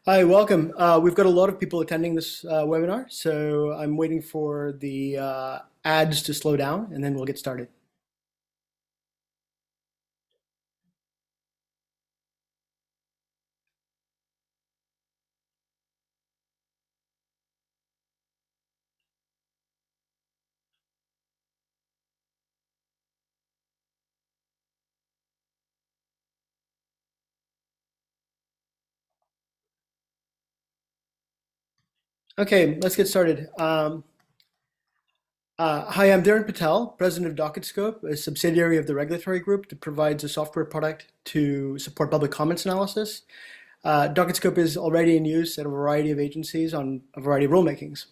Hi, welcome. We've got a lot of people attending this webinar, so I'm waiting for the ads to slow down, and then we'll get started. Okay, let's get started. Hi, I'm Darren Patel, president of DocketScope, a subsidiary of the regulatory group that provides a software product to support public comments analysis. DocketScope is already in use at a variety of agencies on a variety of rulemakings.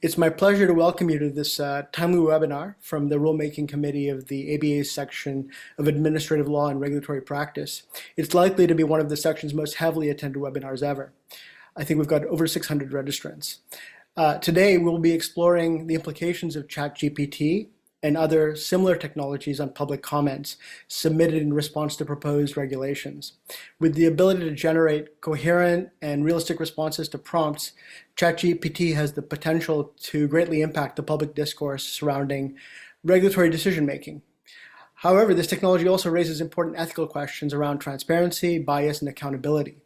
It's my pleasure to welcome you to this timely webinar from the Rulemaking Committee of the ABA's section of Administrative Law and Regulatory Practice. It's likely to be one of the section's most heavily attended webinars ever. I think we've got over 600 registrants. Today, we'll be exploring the implications of ChatGPT and other similar technologies on public comments submitted in response to proposed regulations. With the ability to generate coherent and realistic responses to prompts, ChatGPT has the potential to greatly impact the public discourse surrounding regulatory decision-making. However, this technology also raises important ethical questions around transparency, bias, and accountability.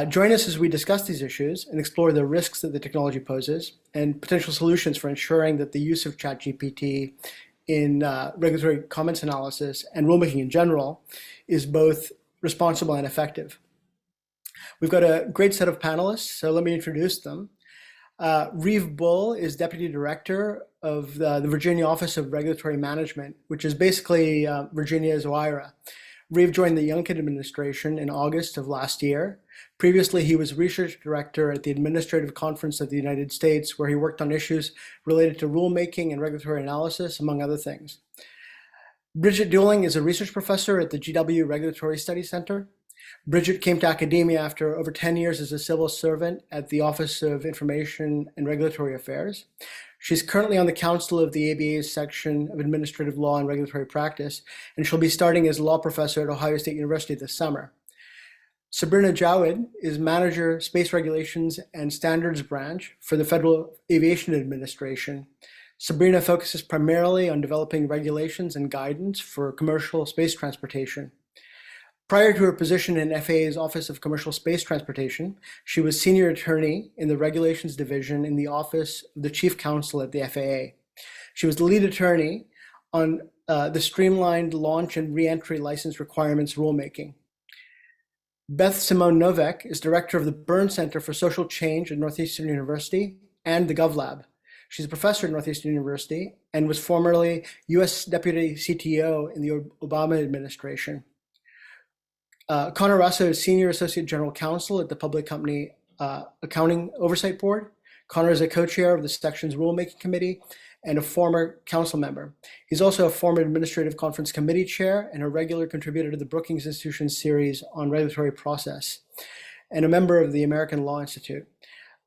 Join us as we discuss these issues and explore the risks that the technology poses and potential solutions for ensuring that the use of ChatGPT in regulatory comments analysis and rulemaking in general is both responsible and effective. We've got a great set of panelists, so let me introduce them. Reeve Bull is Deputy Director of the Virginia Office of Regulatory Management, which is basically Virginia's OIRA. Reeve joined the Youngkin administration in August of last year. Previously, he was research director at the Administrative Conference of the United States, where he worked on issues related to rulemaking and regulatory analysis, among other things. Bridget Dooling is a research professor at the GW Regulatory Studies Center. Bridget came to academia after over 10 years as a civil servant at the Office of Information and Regulatory Affairs. She's currently on the council of the ABA's section of Administrative Law and Regulatory Practice, and she'll be starting as a law professor at Ohio State University this summer. Sabrina Jawed is Manager, Space Regulations and Standards Branch for the Federal Aviation Administration. Sabrina focuses primarily on developing regulations and guidance for commercial space transportation. Prior to her position in FAA's Office of Commercial Space Transportation, she was Senior Attorney in the Regulations Division in the Office of the Chief Counsel at the FAA. She was the lead attorney on the streamlined launch and reentry license requirements rulemaking. Beth Simone Novak is Director of the Byrne Center for Social Change at Northeastern University and the GovLab. She's a professor at Northeastern University and was formerly U.S. Deputy CTO in the Obama administration. Connor Russo is Senior Associate General Counsel at the Public Company Accounting Oversight Board. Connor is a co-chair of the section's Rulemaking Committee and a former council member. He's also a former Administrative Conference Committee chair and a regular contributor to the Brookings Institution series on regulatory process, and a member of the American Law Institute.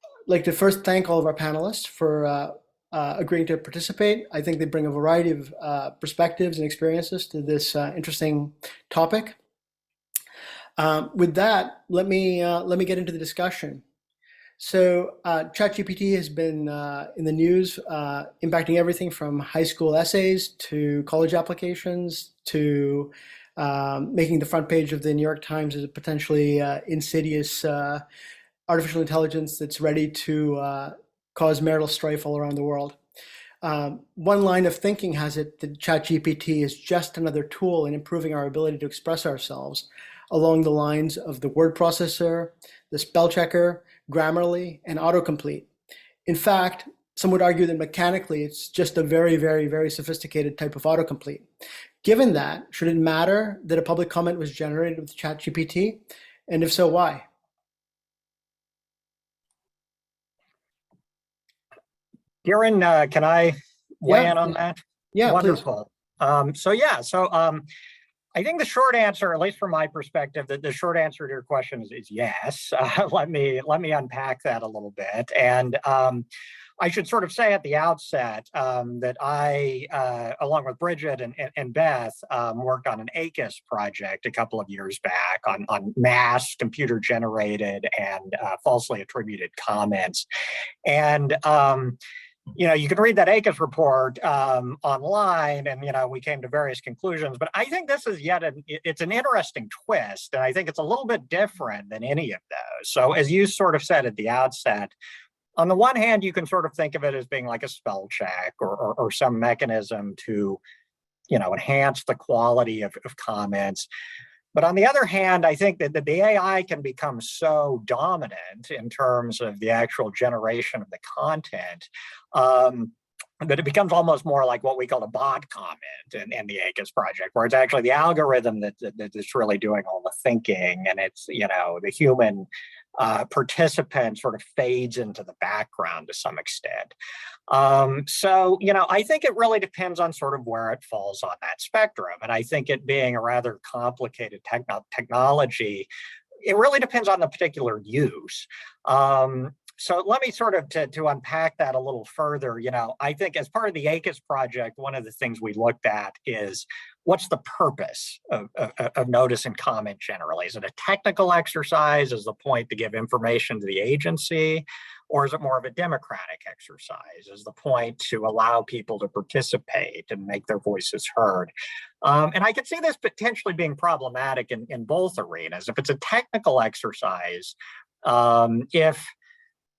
I'd like to first thank all of our panelists for agreeing to participate. I think they bring a variety of perspectives and experiences to this interesting topic. With that, let me get into the discussion. So ChatGPT has been in the news, impacting everything from high school essays to college applications to making the front page of the New York Times as a potentially insidious artificial intelligence that's ready to cause marital strife all around the world. One line of thinking has it that ChatGPT is just another tool in improving our ability to express ourselves along the lines of the word processor, the spell checker, Grammarly, and autocomplete. In fact, some would argue that mechanically it's just a very, very, very sophisticated type of autocomplete. Given that, should it matter that a public comment was generated with ChatGPT? And if so, why? Darren, can I weigh in on that? Yeah, wonderful. Please. So I think the short answer, at least from my perspective, the short answer to your question is yes. Let me unpack that a little bit. And I should sort of say at the outset that I, along with Bridget and Beth, worked on an ACUS project a couple of years back on mass computer generated and falsely attributed comments. And you can read that ACUS report online, and we came to various conclusions. But I think this is it's an interesting twist, and I think it's a little bit different than any of those. So, as you sort of said at the outset, on the one hand, you can sort of think of it as being like a spell check or some mechanism to, enhance the quality of comments. But on the other hand, I think that the AI can become so dominant in terms of the actual generation of the content that it becomes almost more like what we call a bot comment in the ACUS project, where it's actually the algorithm that's really doing all the thinking, and it's the human participant sort of fades into the background to some extent. So I think it really depends on sort of where it falls on that spectrum, and I think it being a rather complicated technology, it really depends on the particular use. So let me sort of to unpack that a little further. I think as part of the ACUS project, one of the things we looked at is what's the purpose of notice and comment generally? Is it a technical exercise? Is the point to give information to the agency? Or is it more of a democratic exercise? Is the point to allow people to participate and make their voices heard? And I could see this potentially being problematic in both arenas. If it's a technical exercise, if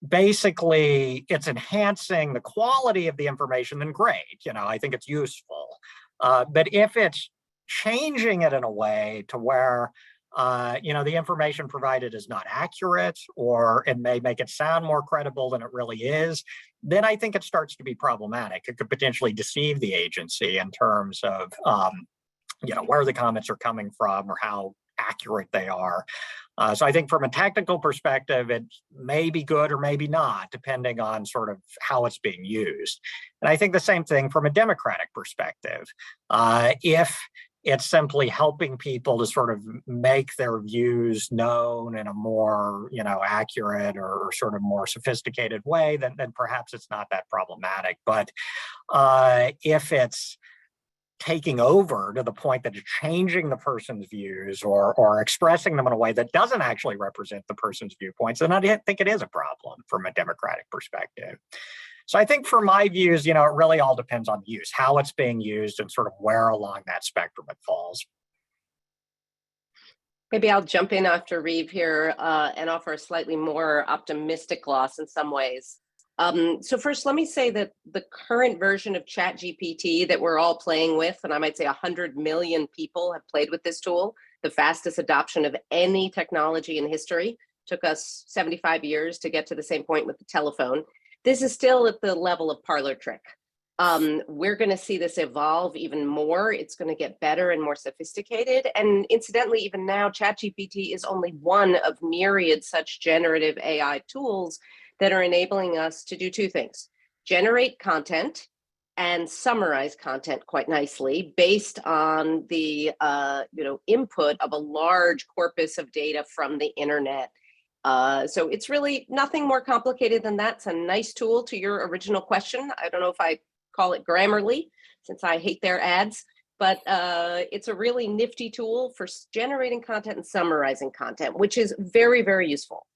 basically it's enhancing the quality of the information, then great. I think it's useful. But if it's changing it in a way to where the information provided is not accurate, or it may make it sound more credible than it really is, then I think it starts to be problematic. It could potentially deceive the agency in terms of where the comments are coming from or how accurate they are. So I think from a technical perspective, it may be good or maybe not, depending on sort of how it's being used. And I think the same thing from a democratic perspective. If it's simply helping people to sort of make their views known in a more, accurate or sort of more sophisticated way, then perhaps it's not that problematic. But if it's taking over to the point that it's changing the person's views or expressing them in a way that doesn't actually represent the person's viewpoints, then I think it is a problem from a democratic perspective. So I think for my views, it really all depends on use, how it's being used, and sort of where along that spectrum it falls. Maybe I'll jump in after Reeve here and offer a slightly more optimistic gloss in some ways. So first, let me say that the current version of ChatGPT that we're all playing with, and I might say 100 million people have played with this tool, the fastest adoption of any technology in history, took us 75 years to get to the same point with the telephone. This is still at the level of parlor trick. We're going to see this evolve even more. It's going to get better and more sophisticated. And incidentally, even now, ChatGPT is only one of myriad such generative AI tools that are enabling us to do two things: generate content and summarize content quite nicely based on the input of a large corpus of data from the internet. So it's really nothing more complicated than that. It's a nice tool to your original question. I don't know if I call it Grammarly, since I hate their ads, but it's a really nifty tool for generating content and summarizing content, which is very, very useful.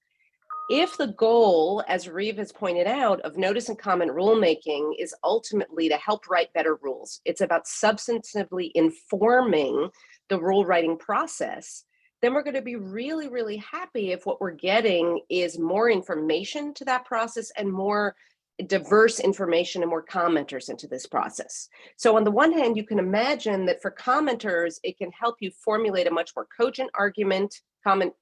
If the goal, as Reeve has pointed out, of notice and comment rulemaking is ultimately to help write better rules, it's about substantively informing the rule writing process, then we're going to be really, really happy if what we're getting is more information to that process and more diverse information and more commenters into this process. So on the one hand, you can imagine that for commenters, it can help you formulate a much more cogent argument. Commenters.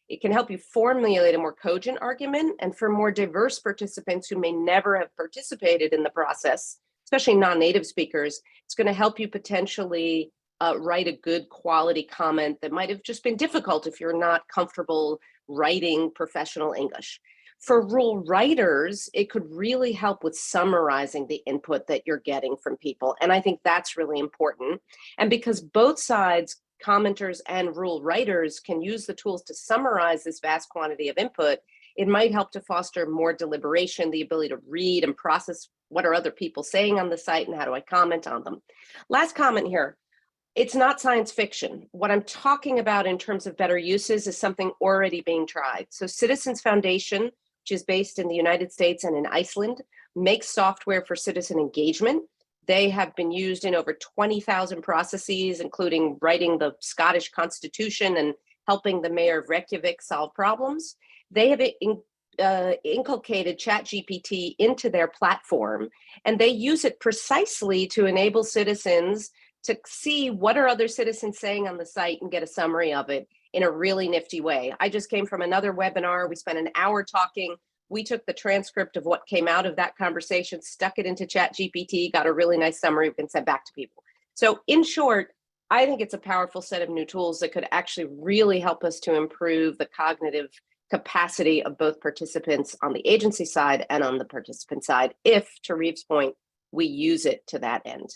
It can help you formulate a more cogent argument, and for more diverse participants who may never have participated in the process, especially non-native speakers, it's going to help you potentially write a good quality comment that might have just been difficult if you're not comfortable writing professional English. For rule writers, it could really help with summarizing the input that you're getting from people. And I think that's really important. And because both sides, commenters and rule writers, can use the tools to summarize this vast quantity of input, it might help to foster more deliberation, the ability to read and process what are other people saying on the site and how do I comment on them. Last comment here. It's not science fiction. What I'm talking about in terms of better uses is something already being tried. So Citizens Foundation, which is based in the United States and in Iceland, makes software for citizen engagement. They have been used in over 20,000 processes, including writing the Scottish Constitution and helping the mayor of Reykjavik solve problems. They have inculcated ChatGPT into their platform, and they use it precisely to enable citizens to see what are other citizens saying on the site and get a summary of it in a really nifty way. I just came from another webinar. We spent an hour talking. We took the transcript of what came out of that conversation, stuck it into ChatGPT, got a really nice summary we can send back to people. So in short, I think it's a powerful set of new tools that could actually really help us to improve the cognitive capacity of both participants on the agency side and on the participant side, if, to Reeve's point, we use it to that end.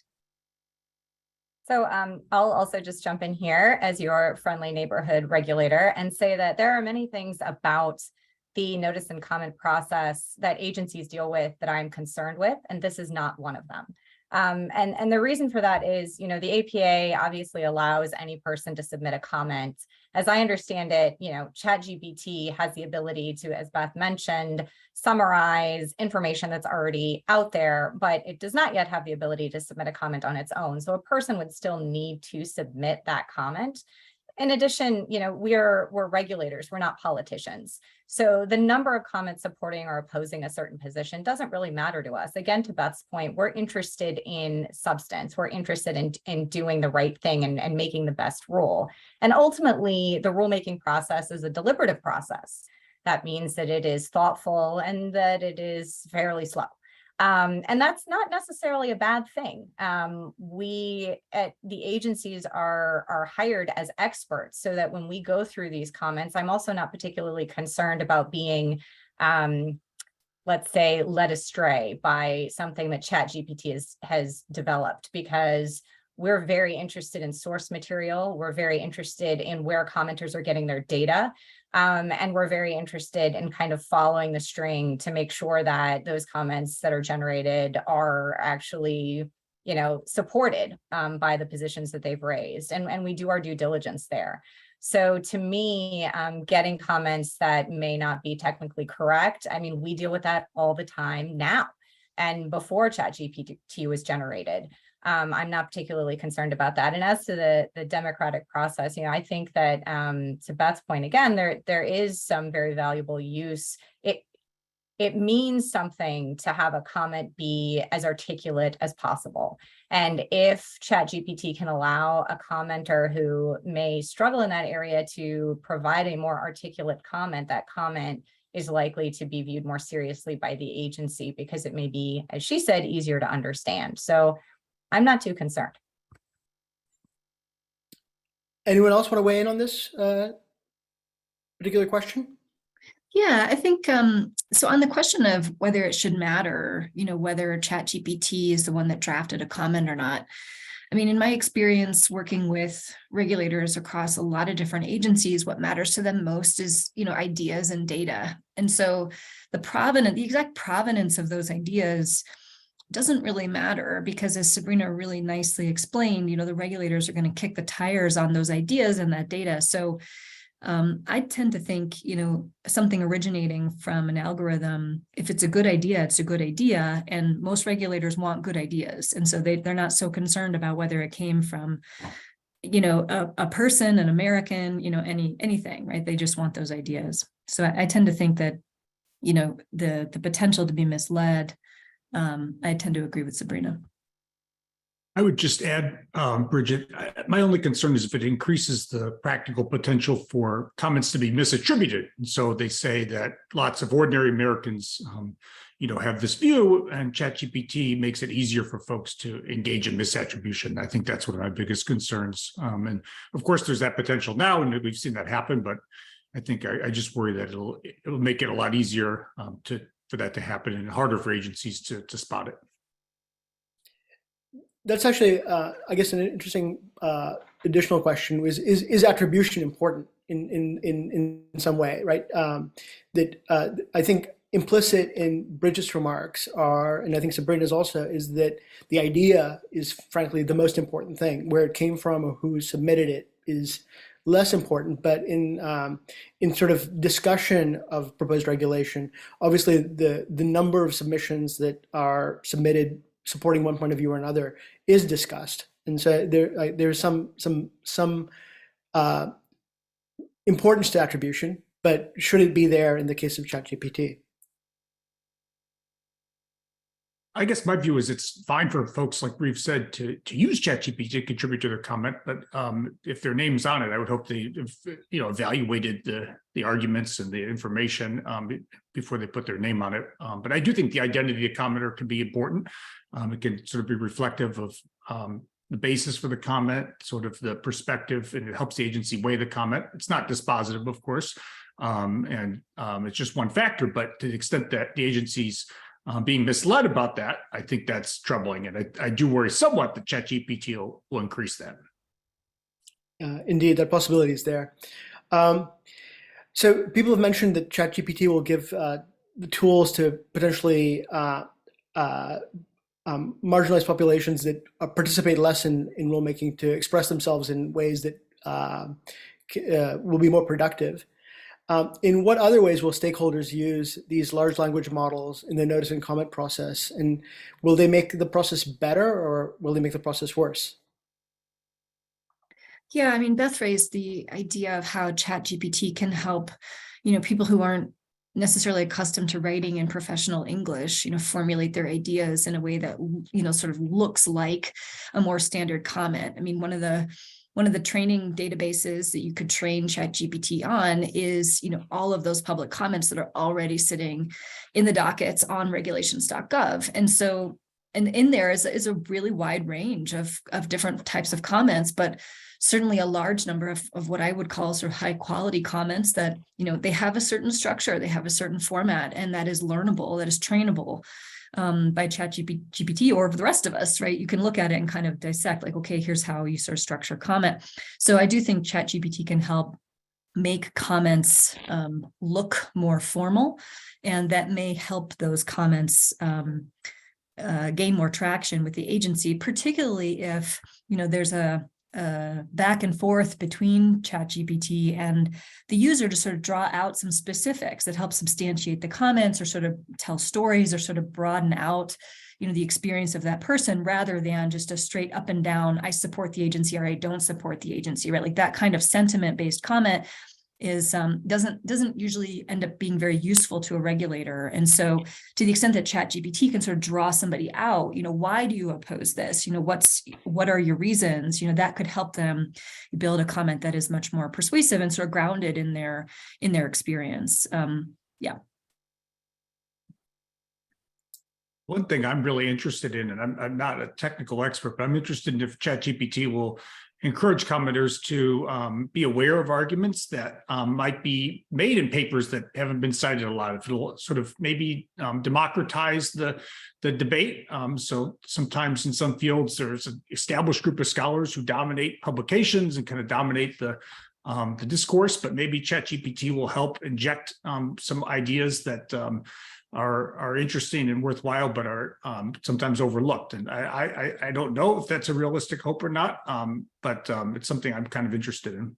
So I'll also just jump in here as your friendly neighborhood regulator and say that there are many things about the notice and comment process that agencies deal with that I'm concerned with, and this is not one of them. And the reason for that is, you know, the APA obviously allows any person to submit a comment. As I understand it, you know, ChatGPT has the ability to, as Beth mentioned, summarize information that's already out there, but it does not yet have the ability to submit a comment on its own. So a person would still need to submit that comment. In addition, you know, we're regulators, we're not politicians. So the number of comments supporting or opposing a certain position doesn't really matter to us. Again, to Beth's point, we're interested in substance. We're interested in doing the right thing and making the best rule. And ultimately, the rulemaking process is a deliberative process. That means that it is thoughtful and that it is fairly slow. And that's not necessarily a bad thing. We at the agencies are hired as experts so that when we go through these comments, I'm also not particularly concerned about being, let's say, led astray by something that ChatGPT has developed, because we're very interested in source material. We're very interested in where commenters are getting their data. And we're very interested in kind of following the string to make sure that those comments that are generated are actually, you know, supported by the positions that they've raised. And we do our due diligence there. So to me, getting comments that may not be technically correct, I mean, we deal with that all the time now. And before ChatGPT was generated, I'm not particularly concerned about that. And as to the democratic process, you know, I think that to Beth's point, again, there is some very valuable use. It means something to have a comment be as articulate as possible. And if ChatGPT can allow a commenter who may struggle in that area to provide a more articulate comment, that comment is likely to be viewed more seriously by the agency because it may be, as she said, easier to understand. So I'm not too concerned. Anyone else want to weigh in on this particular question? Yeah, I think, so on the question of whether it should matter, you know, whether ChatGPT is the one that drafted a comment or not. I mean, in my experience working with regulators across a lot of different agencies, what matters to them most is, you know, ideas and data. And so the exact provenance of those ideas doesn't really matter, because as Sabrina really nicely explained, you know, the regulators are going to kick the tires on those ideas and that data. So I tend to think, you know, something originating from an algorithm, if it's a good idea, it's a good idea. And most regulators want good ideas. And so they're not so concerned about whether it came from, you know, a person, an American, you know, anything, right? They just want those ideas. So I tend to think that, you know, the potential to be misled, I tend to agree with Sabrina. I would just add, Bridget, my only concern is if it increases the practical potential for comments to be misattributed. And so they say that lots of ordinary Americans, you know, have this view, and ChatGPT makes it easier for folks to engage in misattribution. I think that's one of my biggest concerns. And of course, there's that potential now, and we've seen that happen, but I think I just worry that it'll make it a lot easier for that to happen and harder for agencies to spot it. That's actually, I guess, an interesting additional question. Is attribution important in some way, right? I think implicit in Bridget's remarks are, and I think Sabrina's also, is that the idea is frankly the most important thing. Where it came from or who submitted it is less important. But in sort of discussion of proposed regulation, obviously the number of submissions that are submitted supporting one point of view or another is discussed, and so there's some importance to attribution, but should it be there in the case of ChatGPT? I guess my view is it's fine for folks, like Reeve said, to use ChatGPT to contribute to their comment, but if their name's on it, I would hope they evaluated the arguments and the information before they put their name on it. But I do think the identity of the commenter can be important. It can sort of be reflective of the basis for the comment, sort of the perspective, and it helps the agency weigh the comment. It's not dispositive, of course, and it's just one factor, but to the extent that the agency's being misled about that, I think that's troubling. And I do worry somewhat that ChatGPT will increase that. Indeed, that possibility is there. So people have mentioned that ChatGPT will give the tools to potentially marginalized populations that participate less in rulemaking to express themselves in ways that will be more productive. In what other ways will stakeholders use these large language models in the notice and comment process? And will they make the process better or will they make the process worse? Yeah, I mean, Beth raised the idea of how ChatGPT can help, people who aren't necessarily accustomed to writing in professional English, formulate their ideas in a way that, sort of looks like a more standard comment. I mean, one of the training databases that you could train ChatGPT on is, all of those public comments that are already sitting in the dockets on regulations.gov. And so, and in there is a really wide range of different types of comments, but certainly a large number of what I would call sort of high quality comments that, they have a certain structure, they have a certain format, and that is learnable, that is trainable by ChatGPT or the rest of us, right? You can look at it and kind of dissect, like, okay, here's how you sort of structure comment. So I do think ChatGPT can help make comments look more formal, and that may help those comments gain more traction with the agency, particularly if, there's a back and forth between ChatGPT and the user to sort of draw out some specifics that help substantiate the comments or sort of tell stories or sort of broaden out, the experience of that person rather than just a straight up and down, I support the agency or I don't support the agency, right? Like that kind of sentiment-based comment is doesn't usually end up being very useful to a regulator. And so to the extent that ChatGPT can sort of draw somebody out, why do you oppose this? What are your reasons? That could help them build a comment that is much more persuasive and sort of grounded in their experience. Yeah. One thing I'm really interested in, and I'm not a technical expert, but I'm interested in if ChatGPT will encourage commenters to be aware of arguments that might be made in papers that haven't been cited a lot. If it'll sort of maybe democratize the debate. So sometimes in some fields, there's an established group of scholars who dominate publications and kind of dominate the discourse, but maybe ChatGPT will help inject some ideas that are interesting and worthwhile, but are sometimes overlooked. And I don't know if that's a realistic hope or not, but it's something I'm kind of interested in.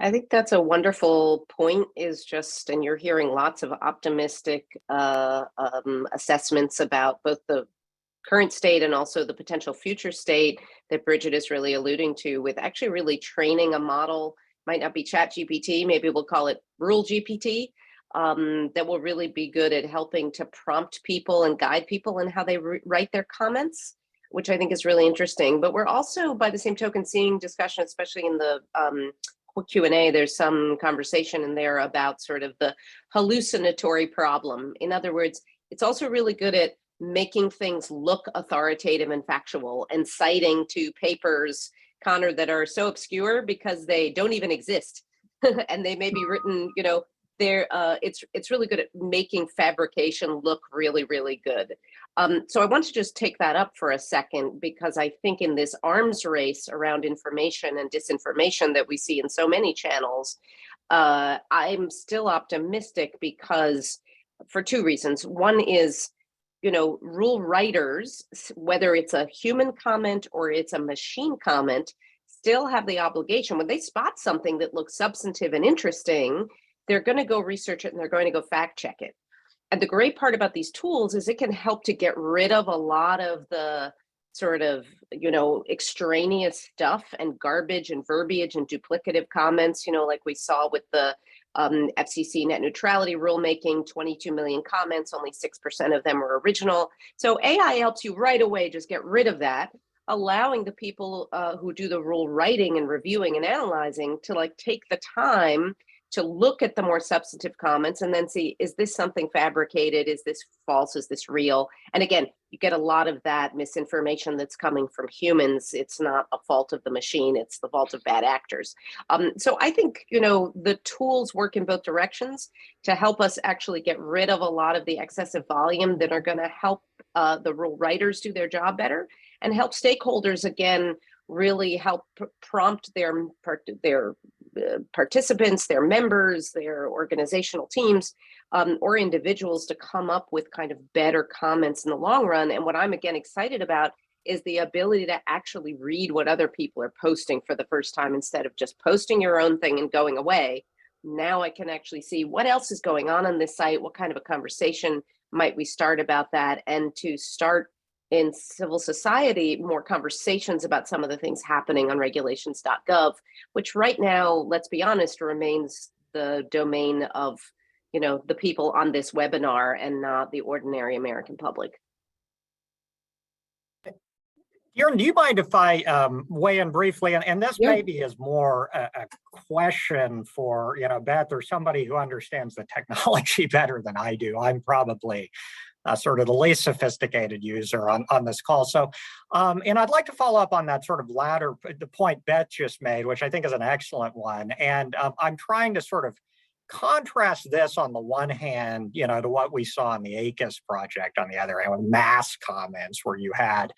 I think that's a wonderful point, is just, and you're hearing lots of optimistic assessments about both the current state and also the potential future state that Bridget is really alluding to, with actually really training a model, might not be ChatGPT, maybe we'll call it RuleGPT, that will really be good at helping to prompt people and guide people in how they write their comments, which I think is really interesting. But we're also, by the same token, seeing discussion, especially in the Q&A, there's some conversation in there about sort of the hallucinatory problem. In other words, it's also really good at making things look authoritative and factual and citing to papers, Connor, that are so obscure because they don't even exist. and they may be written, they're it's really good at making fabrication look really, really good. So I want to just take that up for a second, because I think in this arms race around information and disinformation that we see in so many channels, I'm still optimistic, because for two reasons. One is, rule writers, whether it's a human comment or it's a machine comment, still have the obligation, when they spot something that looks substantive and interesting, they're going to go research it and they're going to go fact check it. And the great part about these tools is it can help to get rid of a lot of the sort of, extraneous stuff and garbage and verbiage and duplicative comments, like we saw with the FCC net neutrality rulemaking, 22 million comments, only 6% of them were original. So AI helps you right away just get rid of that, allowing the people who do the rule writing and reviewing and analyzing to take the time to look at the more substantive comments and then see, is this something fabricated? Is this false? Is this real? And again, you get a lot of that misinformation that's coming from humans. It's not a fault of the machine, it's the fault of bad actors. So I think, the tools work in both directions to help us actually get rid of a lot of the excessive volume that are going to help the rule writers do their job better, and help stakeholders, again, really help prompt their participants, their members, their organizational teams, or individuals to come up with kind of better comments in the long run. And what I'm, again, excited about is the ability to actually read what other people are posting for the first time, instead of just posting your own thing and going away. Now I can actually see what else is going on this site, what kind of a conversation might we start about that, and to start in civil society more conversations about some of the things happening on regulations.gov, which right now, let's be honest, remains the domain of the people on this webinar and not the ordinary American public. Kieran, do you mind if I weigh in briefly? And this Yeah. maybe is more a question for Beth, or somebody who understands the technology better than I do. I'm probably sort of the least sophisticated user on this call. So, and I'd like to follow up on that sort of the point Beth just made, which I think is an excellent one. And I'm trying to sort of contrast this on the one hand, to what we saw in the ACUS project on the other hand, with mass comments where you had,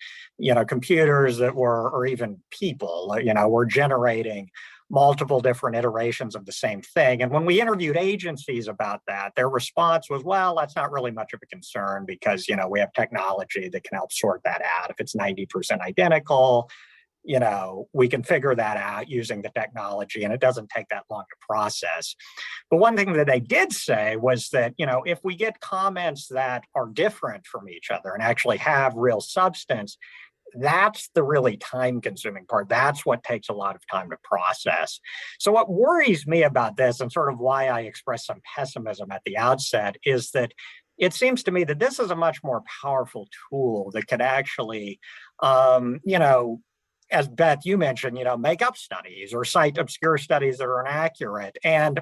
computers that were, or even people, were generating multiple different iterations of the same thing. And when we interviewed agencies about that, their response was, well, that's not really much of a concern, because, we have technology that can help sort that out. If it's 90% identical, we can figure that out using the technology, and it doesn't take that long to process. But one thing that they did say was that, if we get comments that are different from each other and actually have real substance, that's the really time-consuming part. That's what takes a lot of time to process. So what worries me about this, and sort of why I expressed some pessimism at the outset, is that it seems to me that this is a much more powerful tool that could actually, as Beth, you mentioned, make up studies or cite obscure studies that are inaccurate. And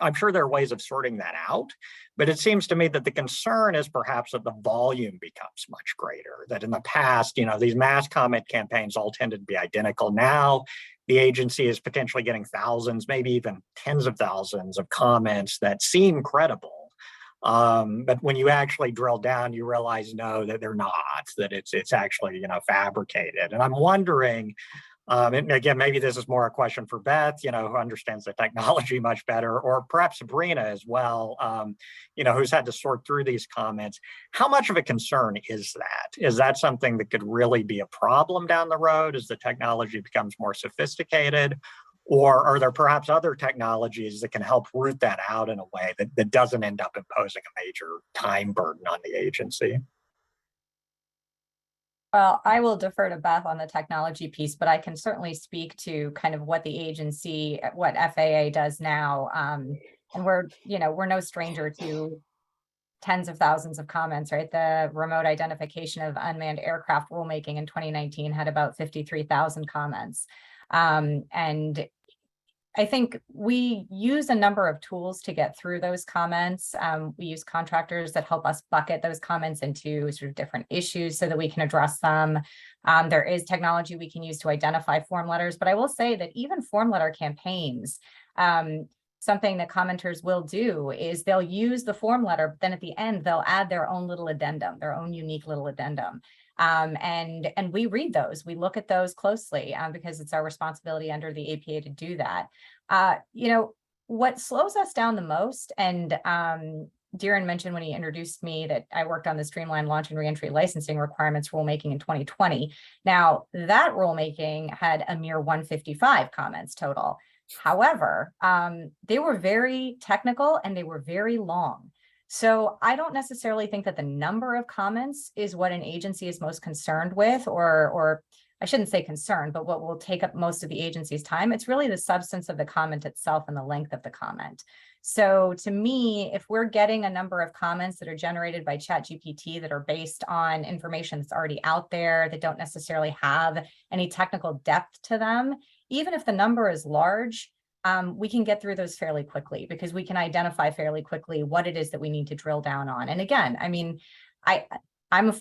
I'm sure there are ways of sorting that out, but it seems to me that the concern is perhaps that the volume becomes much greater, that in the past, these mass comment campaigns all tended to be identical. Now, the agency is potentially getting thousands, maybe even tens of thousands of comments that seem credible. But when you actually drill down, you realize, no, that they're not, that it's actually, fabricated. And I'm wondering, and again, maybe this is more a question for Beth, who understands the technology much better, or perhaps Sabrina as well, who's had to sort through these comments. How much of a concern is that? Is that something that could really be a problem down the road as the technology becomes more sophisticated? Or are there perhaps other technologies that can help root that out in a way that doesn't end up imposing a major time burden on the agency? Well, I will defer to Beth on the technology piece, but I can certainly speak to kind of what the agency, what FAA does now. And we're no stranger to tens of thousands of comments, right? The remote identification of unmanned aircraft rulemaking in 2019 had about 53,000 comments. And I think we use a number of tools to get through those comments. We use contractors that help us bucket those comments into sort of different issues so that we can address them. There is technology we can use to identify form letters, but I will say that even form letter campaigns Something that commenters will do is they'll use the form letter, but then at the end, they'll add their own little addendum, their own unique little addendum. And we read those, we look at those closely because it's our responsibility under the APA to do that. What slows us down the most, and Darren mentioned when he introduced me that I worked on the streamlined launch and reentry licensing requirements rulemaking in 2020. Now, that rulemaking had a mere 155 comments total. However, they were very technical and they were very long. So I don't necessarily think that the number of comments is what an agency is most concerned with, or I shouldn't say concerned, but what will take up most of the agency's time. It's really the substance of the comment itself and the length of the comment. So to me, if we're getting a number of comments that are generated by ChatGPT that are based on information that's already out there, that don't necessarily have any technical depth to them, even if the number is large, we can get through those fairly quickly because we can identify fairly quickly what it is that we need to drill down on. And again, I mean, I'm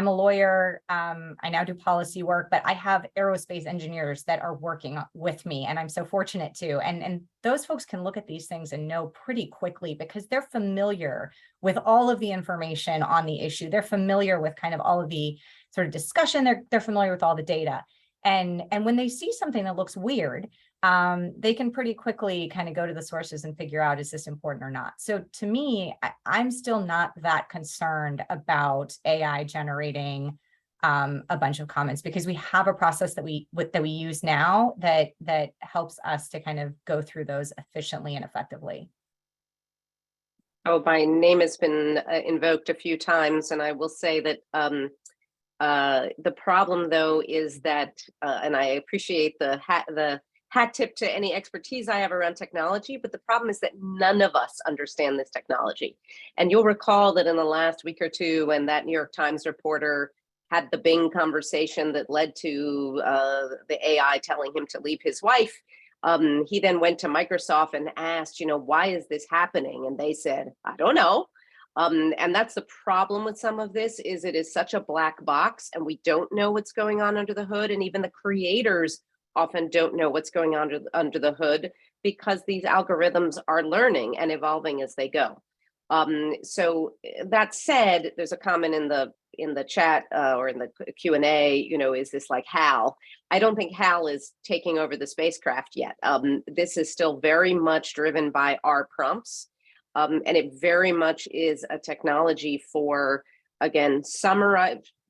a lawyer. I now do policy work, but I have aerospace engineers that are working with me, and I'm so fortunate too. And those folks can look at these things and know pretty quickly because they're familiar with all of the information on the issue. They're familiar with kind of all of the sort of discussion. They're familiar with all the data. And when they see something that looks weird, they can pretty quickly kind of go to the sources and figure out, is this important or not? So to me, I'm still not that concerned about AI generating a bunch of comments because we have a process that we use now that helps us to kind of go through those efficiently and effectively. Oh, my name has been invoked a few times, and I will say that the problem, though, is that, and I appreciate the hat tip to any expertise I have around technology, but the problem is that none of us understand this technology. And you'll recall that in the last week or two, when that New York Times reporter had the Bing conversation that led to the AI telling him to leave his wife, he then went to Microsoft and asked, why is this happening? And they said, I don't know. And that's the problem with some of this, is it is such a black box and we don't know what's going on under the hood. And even the creators often don't know what's going on under the hood because these algorithms are learning and evolving as they go. So that said, there's a comment in the chat or in the Q&A, is this like HAL? I don't think HAL is taking over the spacecraft yet. This is still very much driven by our prompts. And it very much is a technology for, again,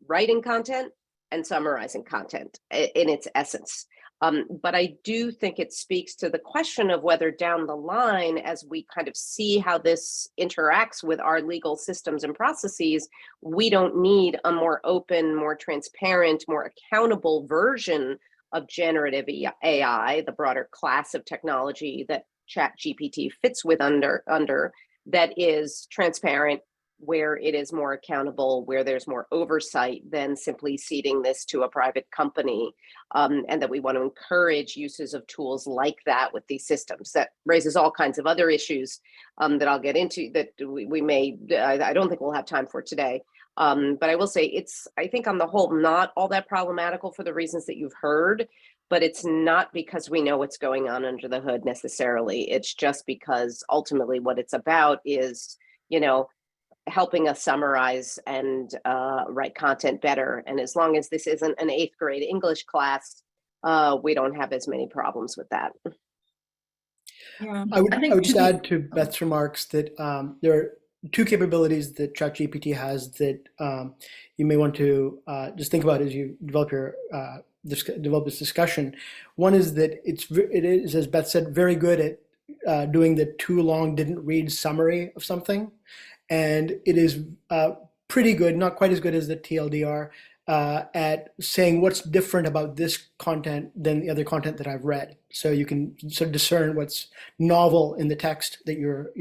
writing content and summarizing content in its essence. But I do think it speaks to the question of whether down the line, as we kind of see how this interacts with our legal systems and processes, we don't need a more open, more transparent, more accountable version of generative AI, the broader class of technology that ChatGPT fits with under that is transparent, where it is more accountable, where there's more oversight than simply ceding this to a private company, and that we want to encourage uses of tools like that with these systems. That raises all kinds of other issues that I'll get into that we may, I don't think we'll have time for today. But I will say it's, I think on the whole, not all that problematical for the reasons that you've heard, but it's not because we know what's going on under the hood necessarily. It's just because ultimately what it's about is, helping us summarize and write content better. And as long as this isn't an 8th grade English class, we don't have as many problems with that. Yeah, I would just add to Beth's remarks that there are 2 capabilities that ChatGPT has that you may want to just think about as you develop this discussion. One is that it is, as Beth said, very good at doing the too long didn't read summary of something. And it is pretty good, not quite as good as the TLDR, at saying what's different about this content than the other content that I've read. So you can sort of discern what's novel in the text that you're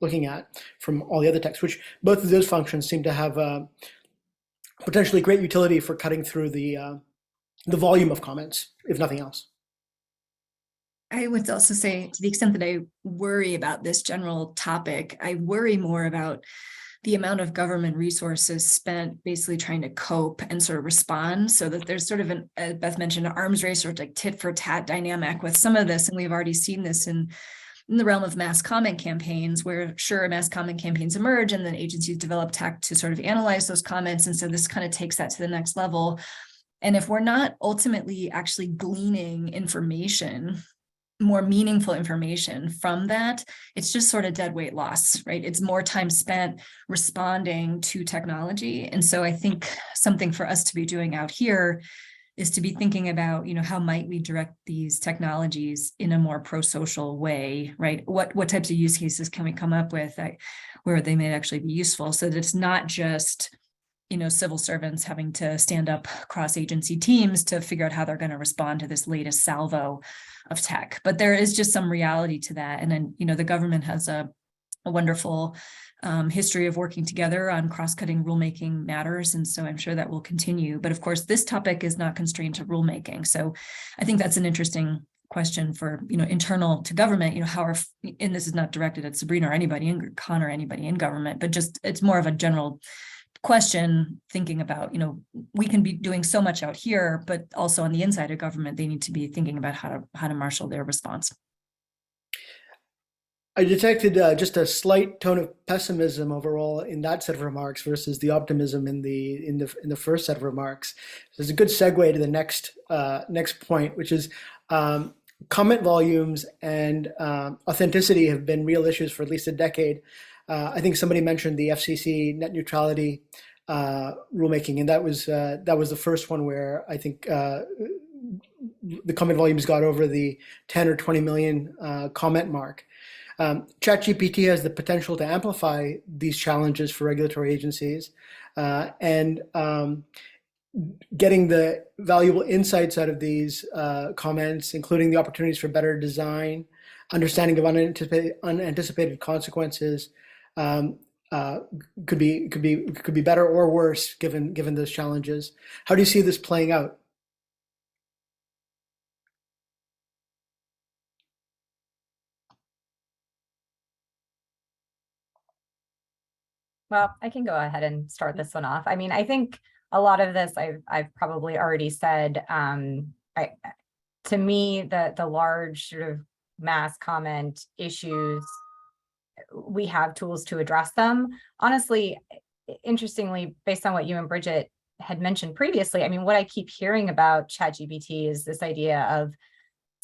looking at from all the other text, which both of those functions seem to have potentially great utility for cutting through the volume of comments, if nothing else. I would also say, to the extent that I worry about this general topic, I worry more about the amount of government resources spent basically trying to cope and sort of respond, so that there's sort of an, as Beth mentioned, an arms race or like tit for tat dynamic with some of this. And we've already seen this in the realm of mass comment campaigns, where sure, mass comment campaigns emerge and then agencies develop tech to sort of analyze those comments. And so this kind of takes that to the next level. And if we're not ultimately actually gleaning information, more meaningful information from that, it's just sort of dead weight loss, right? It's more time spent responding to technology. And so I think something for us to be doing out here is to be thinking about, how might we direct these technologies in a more pro-social way, right? What types of use cases can we come up with where they may actually be useful, so that it's not just, civil servants having to stand up cross-agency teams to figure out how they're going to respond to this latest salvo of tech. But there is just some reality to that. And then, the government has a wonderful history of working together on cross-cutting rulemaking matters. And so I'm sure that will continue. But of course, this topic is not constrained to rulemaking. So I think that's an interesting question for, internal to government, and this is not directed at Sabrina or anybody in Con or anybody in government, but just it's more of a general question, thinking about, we can be doing so much out here, but also on the inside of government, they need to be thinking about how to marshal their response. I detected just a slight tone of pessimism overall in that set of remarks versus the optimism in the first set of remarks. So it's a good segue to the next point, which is comment volumes and authenticity have been real issues for at least a decade. I think somebody mentioned the FCC net neutrality rulemaking, and that was the first one where I think the comment volumes got over the 10 or 20 million comment mark. ChatGPT has the potential to amplify these challenges for regulatory agencies, and getting the valuable insights out of these comments, including the opportunities for better design, understanding of unanticipated consequences, could be better or worse given those challenges. How do you see this playing out? Well, I can go ahead and start this one off. I mean, I think a lot of this I've probably already said. To me, the large sort of mass comment issues, we have tools to address them. Honestly, interestingly, based on what you and Bridget had mentioned previously, I mean, what I keep hearing about ChatGPT is this idea of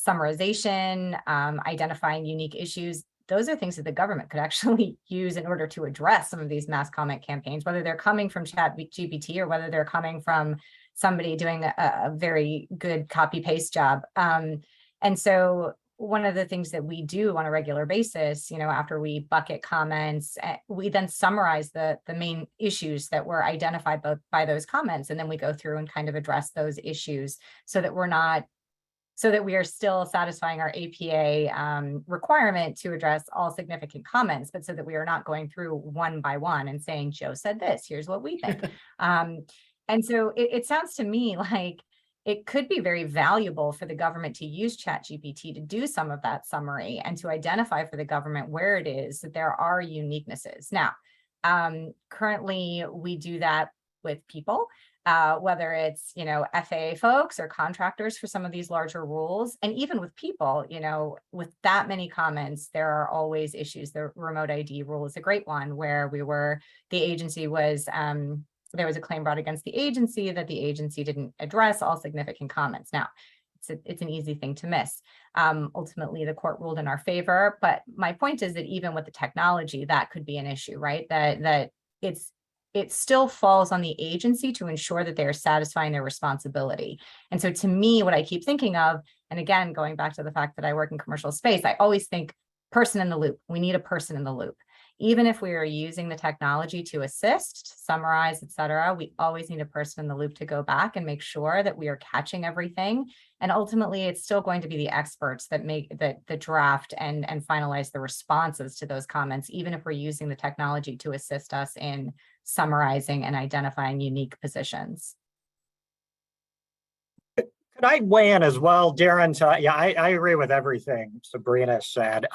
summarization, identifying unique issues. Those are things that the government could actually use in order to address some of these mass comment campaigns, whether they're coming from ChatGPT or whether they're coming from somebody doing a very good copy paste job. And so one of the things that we do on a regular basis, after we bucket comments, we then summarize the main issues that were identified by those comments. And then we go through and kind of address those issues so that we are still satisfying our APA requirement to address all significant comments, but so that we are not going through one by one and saying, Joe said this, here's what we think. And so it sounds to me like it could be very valuable for the government to use ChatGPT to do some of that summary and to identify for the government where it is that there are uniquenesses. Now, currently we do that with people. Whether it's, FAA folks or contractors for some of these larger rules. And even with people, with that many comments, there are always issues. The remote ID rule is a great one where the agency was, there was a claim brought against the agency that the agency didn't address all significant comments. Now, it's an easy thing to miss. Ultimately, the court ruled in our favor. But my point is that even with the technology, that could be an issue, right? That it still falls on the agency to ensure that they're satisfying their responsibility. And so to me, what I keep thinking of, and again, going back to the fact that I work in commercial space, I always think person in the loop. We need a person in the loop. Even if we are using the technology to assist, summarize, et cetera, we always need a person in the loop to go back and make sure that we are catching everything. And ultimately, it's still going to be the experts that make the draft and finalize the responses to those comments, even if we're using the technology to assist us in summarizing and identifying unique positions. Could I weigh in as well, Darren? I agree with everything Sabrina said.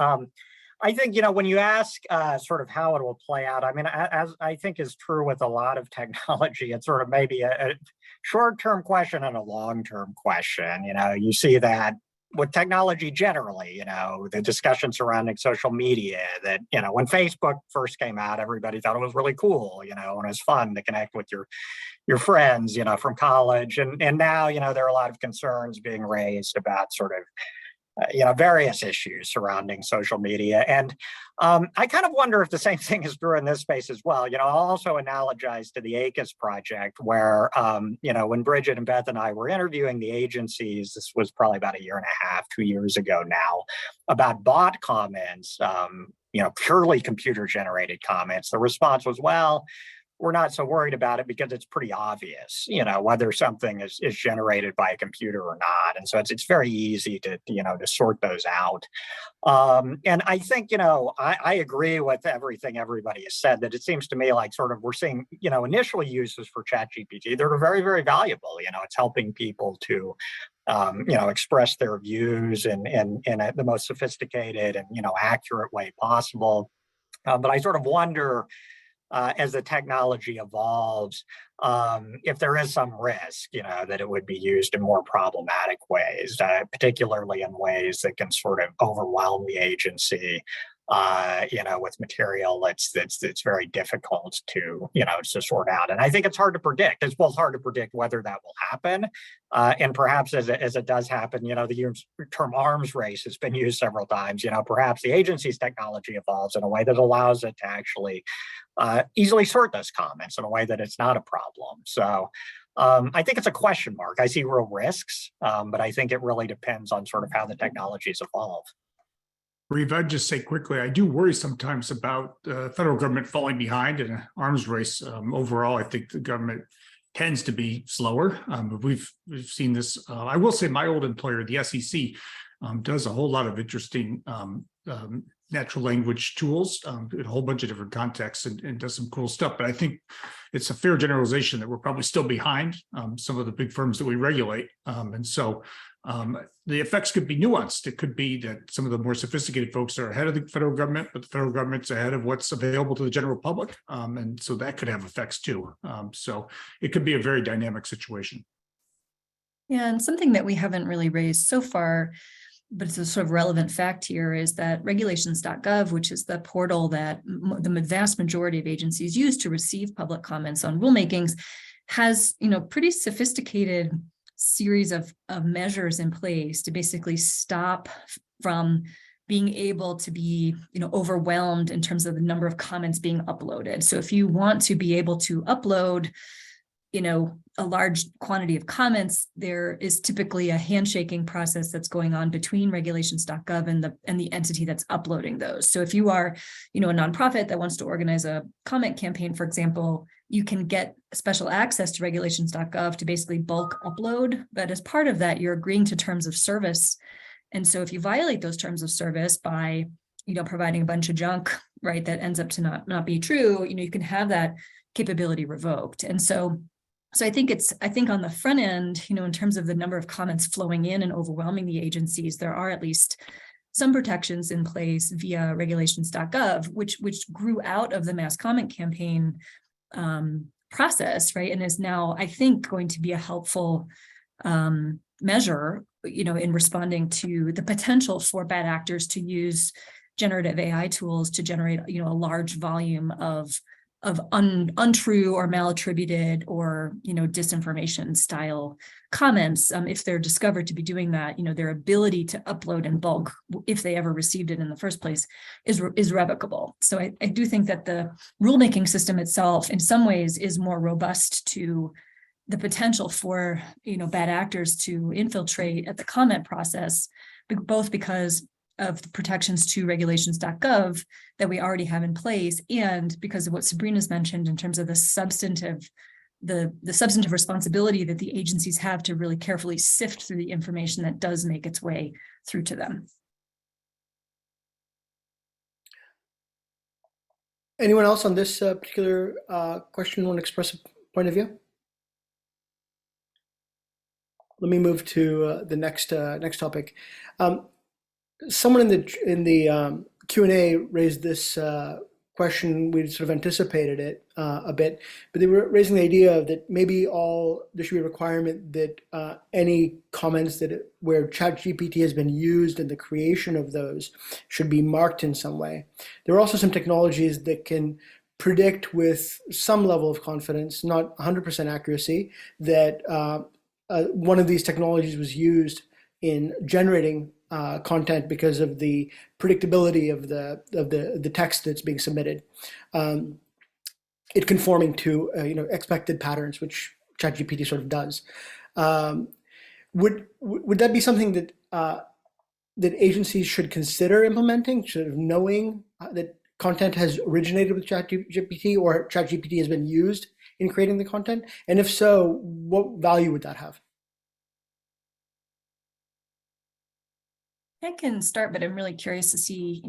I think, when you ask sort of how it will play out, I mean, as I think is true with a lot of technology, it's sort of maybe a short-term question and a long-term question. You see that with technology generally, the discussion surrounding social media that, when Facebook first came out, everybody thought it was really cool, and it was fun to connect with your friends, from college. And now, there are a lot of concerns being raised about sort of various issues surrounding social media. And I kind of wonder if the same thing is true in this space as well. I'll also analogize to the ACUS project where, when Bridget and Beth and I were interviewing the agencies, this was probably about a year and a half, 2 years ago now, about bot comments, purely computer generated comments. The response was, well, we're not so worried about it because it's pretty obvious, whether something is generated by a computer or not. And so it's very easy to sort those out. And I think, I agree with everything everybody has said, that it seems to me like sort of we're seeing, initial uses for ChatGPT that are very, very valuable. It's helping people to, express their views in the most sophisticated and, accurate way possible. But I sort of wonder, as the technology evolves, if there is some risk, that it would be used in more problematic ways, particularly in ways that can sort of overwhelm the agency, with material that's very difficult to, to sort out. And I think it's hard to predict. It's both hard to predict whether that will happen, and perhaps as it does happen, the term arms race has been used several times. Perhaps the agency's technology evolves in a way that allows it to actually easily sort those comments in a way that it's not a problem. So I think it's a question mark. I see real risks, but I think it really depends on sort of how the technologies evolve. Reeve, I'd just say quickly, I do worry sometimes about the federal government falling behind in an arms race. Overall, I think the government tends to be slower. But we've seen this. I will say my old employer, the SEC, does a whole lot of interesting natural language tools in a whole bunch of different contexts and does some cool stuff. But I think it's a fair generalization that we're probably still behind some of the big firms that we regulate. And so the effects could be nuanced. It could be that some of the more sophisticated folks are ahead of the federal government, but the federal government's ahead of what's available to the general public. And so that could have effects too. So it could be a very dynamic situation. Yeah, and something that we haven't really raised so far, but it's a sort of relevant fact here, is that regulations.gov, which is the portal that the vast majority of agencies use to receive public comments on rulemakings, has pretty sophisticated series of measures in place to basically stop from being able to be overwhelmed in terms of the number of comments being uploaded. So if you want to be able to upload a large quantity of comments, there is typically a handshaking process that's going on between regulations.gov and the entity that's uploading those. So if you are, a nonprofit that wants to organize a comment campaign, for example, you can get special access to regulations.gov to basically bulk upload. But as part of that, you're agreeing to terms of service. And so if you violate those terms of service by, providing a bunch of junk, right, that ends up to not be true, you can have that capability revoked. And so I think on the front end, in terms of the number of comments flowing in and overwhelming the agencies, there are at least some protections in place via regulations.gov, which grew out of the mass comment campaign process, right? And is now, I think, going to be a helpful measure, in responding to the potential for bad actors to use generative AI tools to generate, a large volume of untrue or malattributed or disinformation style comments. If they're discovered to be doing that, their ability to upload in bulk, if they ever received it in the first place, is revocable. So I do think that the rulemaking system itself in some ways is more robust to the potential for bad actors to infiltrate at the comment process, both because of the protections to regulations.gov that we already have in place, and because of what Sabrina's mentioned in terms of the substantive responsibility that the agencies have to really carefully sift through the information that does make its way through to them. Anyone else on this particular question want to express a point of view? Let me move to the next topic. Someone in the Q&A raised this question. We sort of anticipated it a bit, but they were raising the idea that maybe there should be a requirement that any comments where ChatGPT has been used in the creation of those should be marked in some way. There are also some technologies that can predict with some level of confidence, not 100% accuracy, that one of these technologies was used in generating content because of the predictability of the text that's being submitted, it conforming to expected patterns, which ChatGPT sort of does. Would that be something that that agencies should consider implementing, sort of knowing that content has originated with ChatGPT or ChatGPT has been used in creating the content? And if so, what value would that have? I can start, but I'm really curious to see,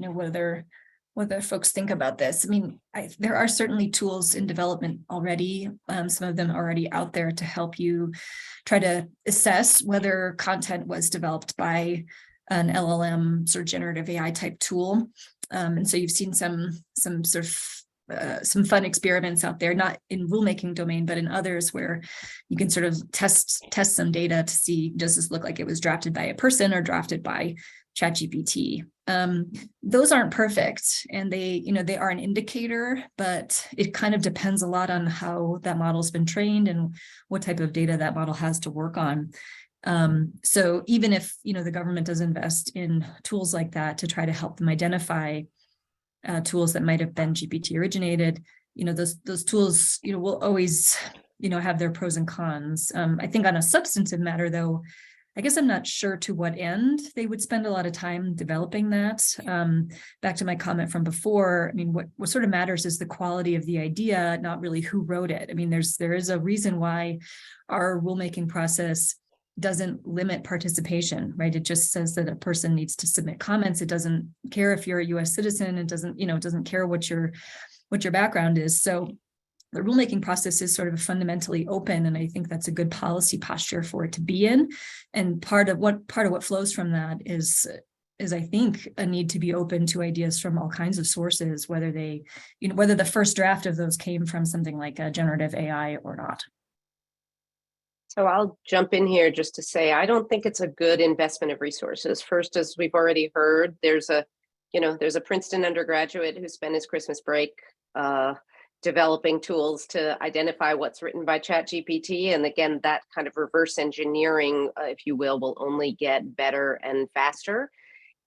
whether folks think about this. I mean, there are certainly tools in development already, some of them already out there to help you try to assess whether content was developed by an LLM sort of generative AI type tool. And so you've seen some sort of some fun experiments out there, not in rulemaking domain, but in others where you can sort of test some data to see, does this look like it was drafted by a person or drafted by ChatGPT? Those aren't perfect, and they are an indicator, but it kind of depends a lot on how that model's been trained and what type of data that model has to work on. So even if the government does invest in tools like that to try to help them identify tools that might have been GPT originated, those tools will always have their pros and cons. I think on a substantive matter, though, I guess I'm not sure to what end they would spend a lot of time developing that. Back to my comment from before, I mean, what sort of matters is the quality of the idea, not really who wrote it. I mean, there is a reason why our rulemaking process doesn't limit participation, right? It just says that a person needs to submit comments. It doesn't care if you're a US citizen. It doesn't care what your background is. So the rulemaking process is sort of fundamentally open, and I think that's a good policy posture for it to be in. And part of what flows from that is I think a need to be open to ideas from all kinds of sources, whether whether the first draft of those came from something like a generative AI or not. So I'll jump in here just to say, I don't think it's a good investment of resources. First, as we've already heard, there's a Princeton undergraduate who spent his Christmas break developing tools to identify what's written by ChatGPT. And again, that kind of reverse engineering, if you will only get better and faster.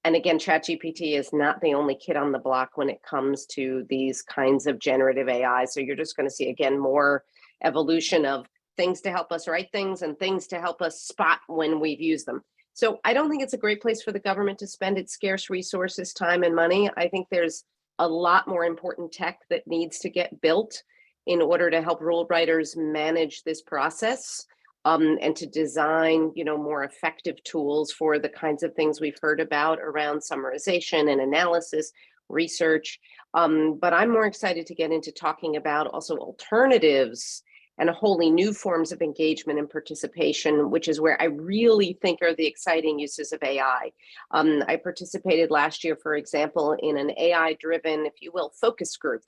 And again, ChatGPT is not the only kid on the block when it comes to these kinds of generative AI. So you're just going to see, again, more evolution of things to help us write things and things to help us spot when we've used them. So I don't think it's a great place for the government to spend its scarce resources, time, and money. I think there's a lot more important tech that needs to get built in order to help rule writers manage this process, and to design, more effective tools for the kinds of things we've heard about around summarization and analysis, research. But I'm more excited to get into talking about also alternatives and wholly new forms of engagement and participation, which is where I really think are the exciting uses of AI. I participated last year, for example, in an AI-driven, if you will, focus group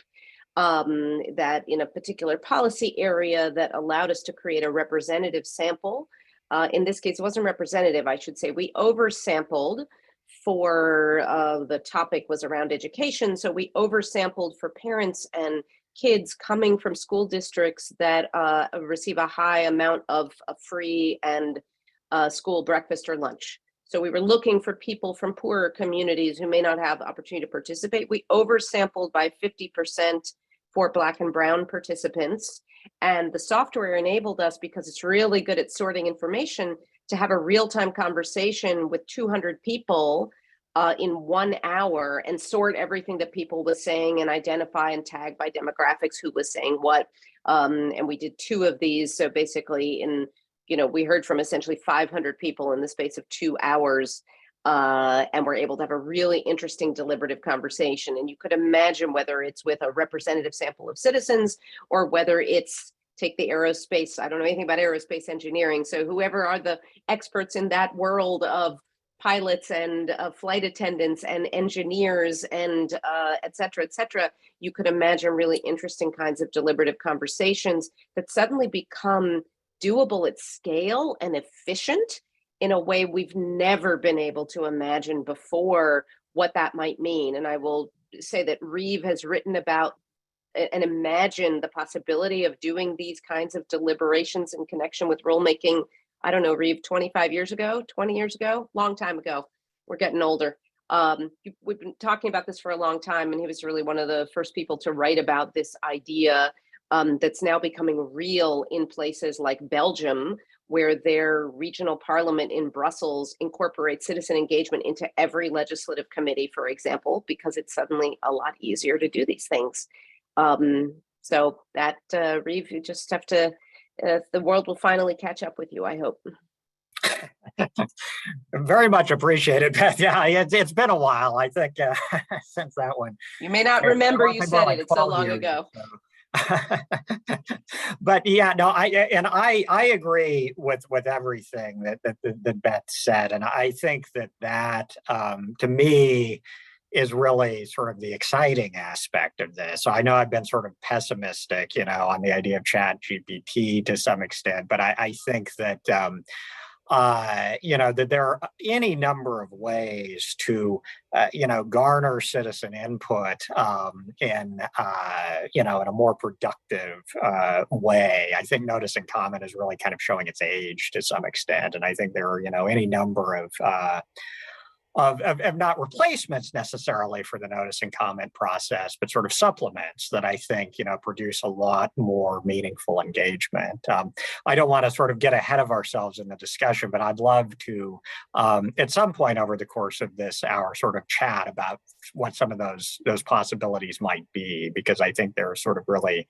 that in a particular policy area that allowed us to create a representative sample. In this case, it wasn't representative, I should say. We oversampled for the topic was around education. So we oversampled for parents and kids coming from school districts that receive a high amount of free and school breakfast or lunch. So we were looking for people from poorer communities who may not have the opportunity to participate. We oversampled by 50% for Black and Brown participants. And the software enabled us, because it's really good at sorting information, to have a real-time conversation with 200 people in 1 hour and sort everything that people were saying and identify and tag by demographics who was saying what. And we did 2 of these. So basically we heard from essentially 500 people in the space of 2 hours, and we're able to have a really interesting deliberative conversation. And you could imagine whether it's with a representative sample of citizens or whether it's, take the aerospace, I don't know anything about aerospace engineering. So whoever are the experts in that world of pilots and flight attendants and engineers and et cetera, you could imagine really interesting kinds of deliberative conversations that suddenly become doable at scale and efficient in a way we've never been able to imagine before what that might mean. And I will say that Reeve has written about and imagined the possibility of doing these kinds of deliberations in connection with rulemaking. I don't know, Reeve, 25 years ago, 20 years ago, long time ago. We're getting older. We've been talking about this for a long time, and he was really one of the first people to write about this idea that's now becoming real in places like Belgium, where their regional parliament in Brussels incorporates citizen engagement into every legislative committee, for example, because it's suddenly a lot easier to do these things. So that, Reeve, you just have to, the world will finally catch up with you, I hope. Very much appreciated, Beth. Yeah, it's been a while, I think, since that one. You may not remember you said it, it's so long ago. But yeah, no, I agree with everything that Beth said, and I think that to me is really sort of the exciting aspect of this. So I know I've been sort of pessimistic, on the idea of ChatGPT to some extent, but I think that that there are any number of ways to, garner citizen input in a more productive way. I think notice and comment is really kind of showing its age to some extent. And I think there are, any number of not replacements necessarily for the notice and comment process, but sort of supplements that I think, produce a lot more meaningful engagement. I don't want to sort of get ahead of ourselves in the discussion, but I'd love to, at some point over the course of this hour, sort of chat about what some of those possibilities might be, because I think there are sort of really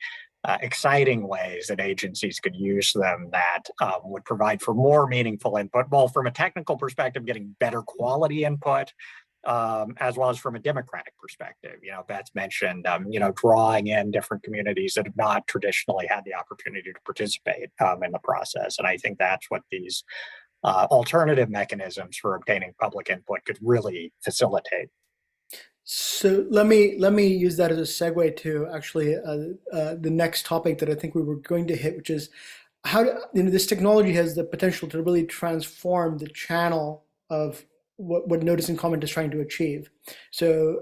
exciting ways that agencies could use them that would provide for more meaningful input, both from a technical perspective, getting better quality input, as well as from a democratic perspective. Beth mentioned, drawing in different communities that have not traditionally had the opportunity to participate in the process. And I think that's what these alternative mechanisms for obtaining public input could really facilitate. So let me use that as a segue to actually the next topic that I think we were going to hit, which is how this technology has the potential to really transform the channel of what notice and comment is trying to achieve. So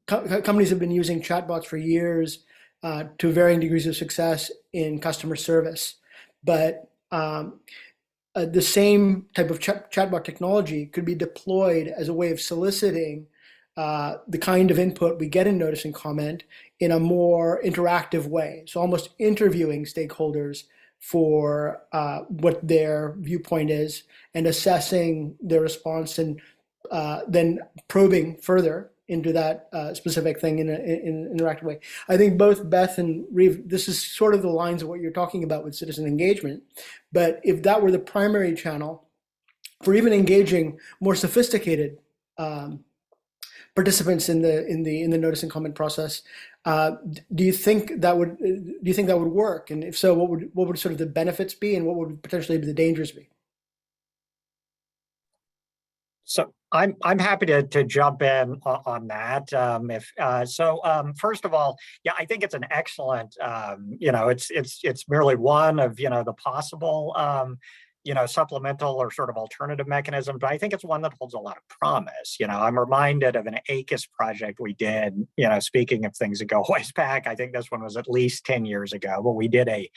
companies have been using chatbots for years to varying degrees of success in customer service, but the same type of chatbot technology could be deployed as a way of soliciting the kind of input we get in notice and comment in a more interactive way. So almost interviewing stakeholders for what their viewpoint is and assessing their response, and then probing further into that specific thing in an interactive way. I think both Beth and Reeve, this is sort of the lines of what you're talking about with citizen engagement. But if that were the primary channel for even engaging more sophisticated participants in the notice and comment process, do you think that would work? And if so, what would sort of the benefits be, and what would potentially be the dangers be? So I'm happy to jump in on that. First of all, yeah, I think it's an excellent. It's merely one of the possible supplemental or sort of alternative mechanism, but I think it's one that holds a lot of promise. I'm reminded of an ACUS project we did, speaking of things that go ways back, I think this one was at least 10 years ago, but we did a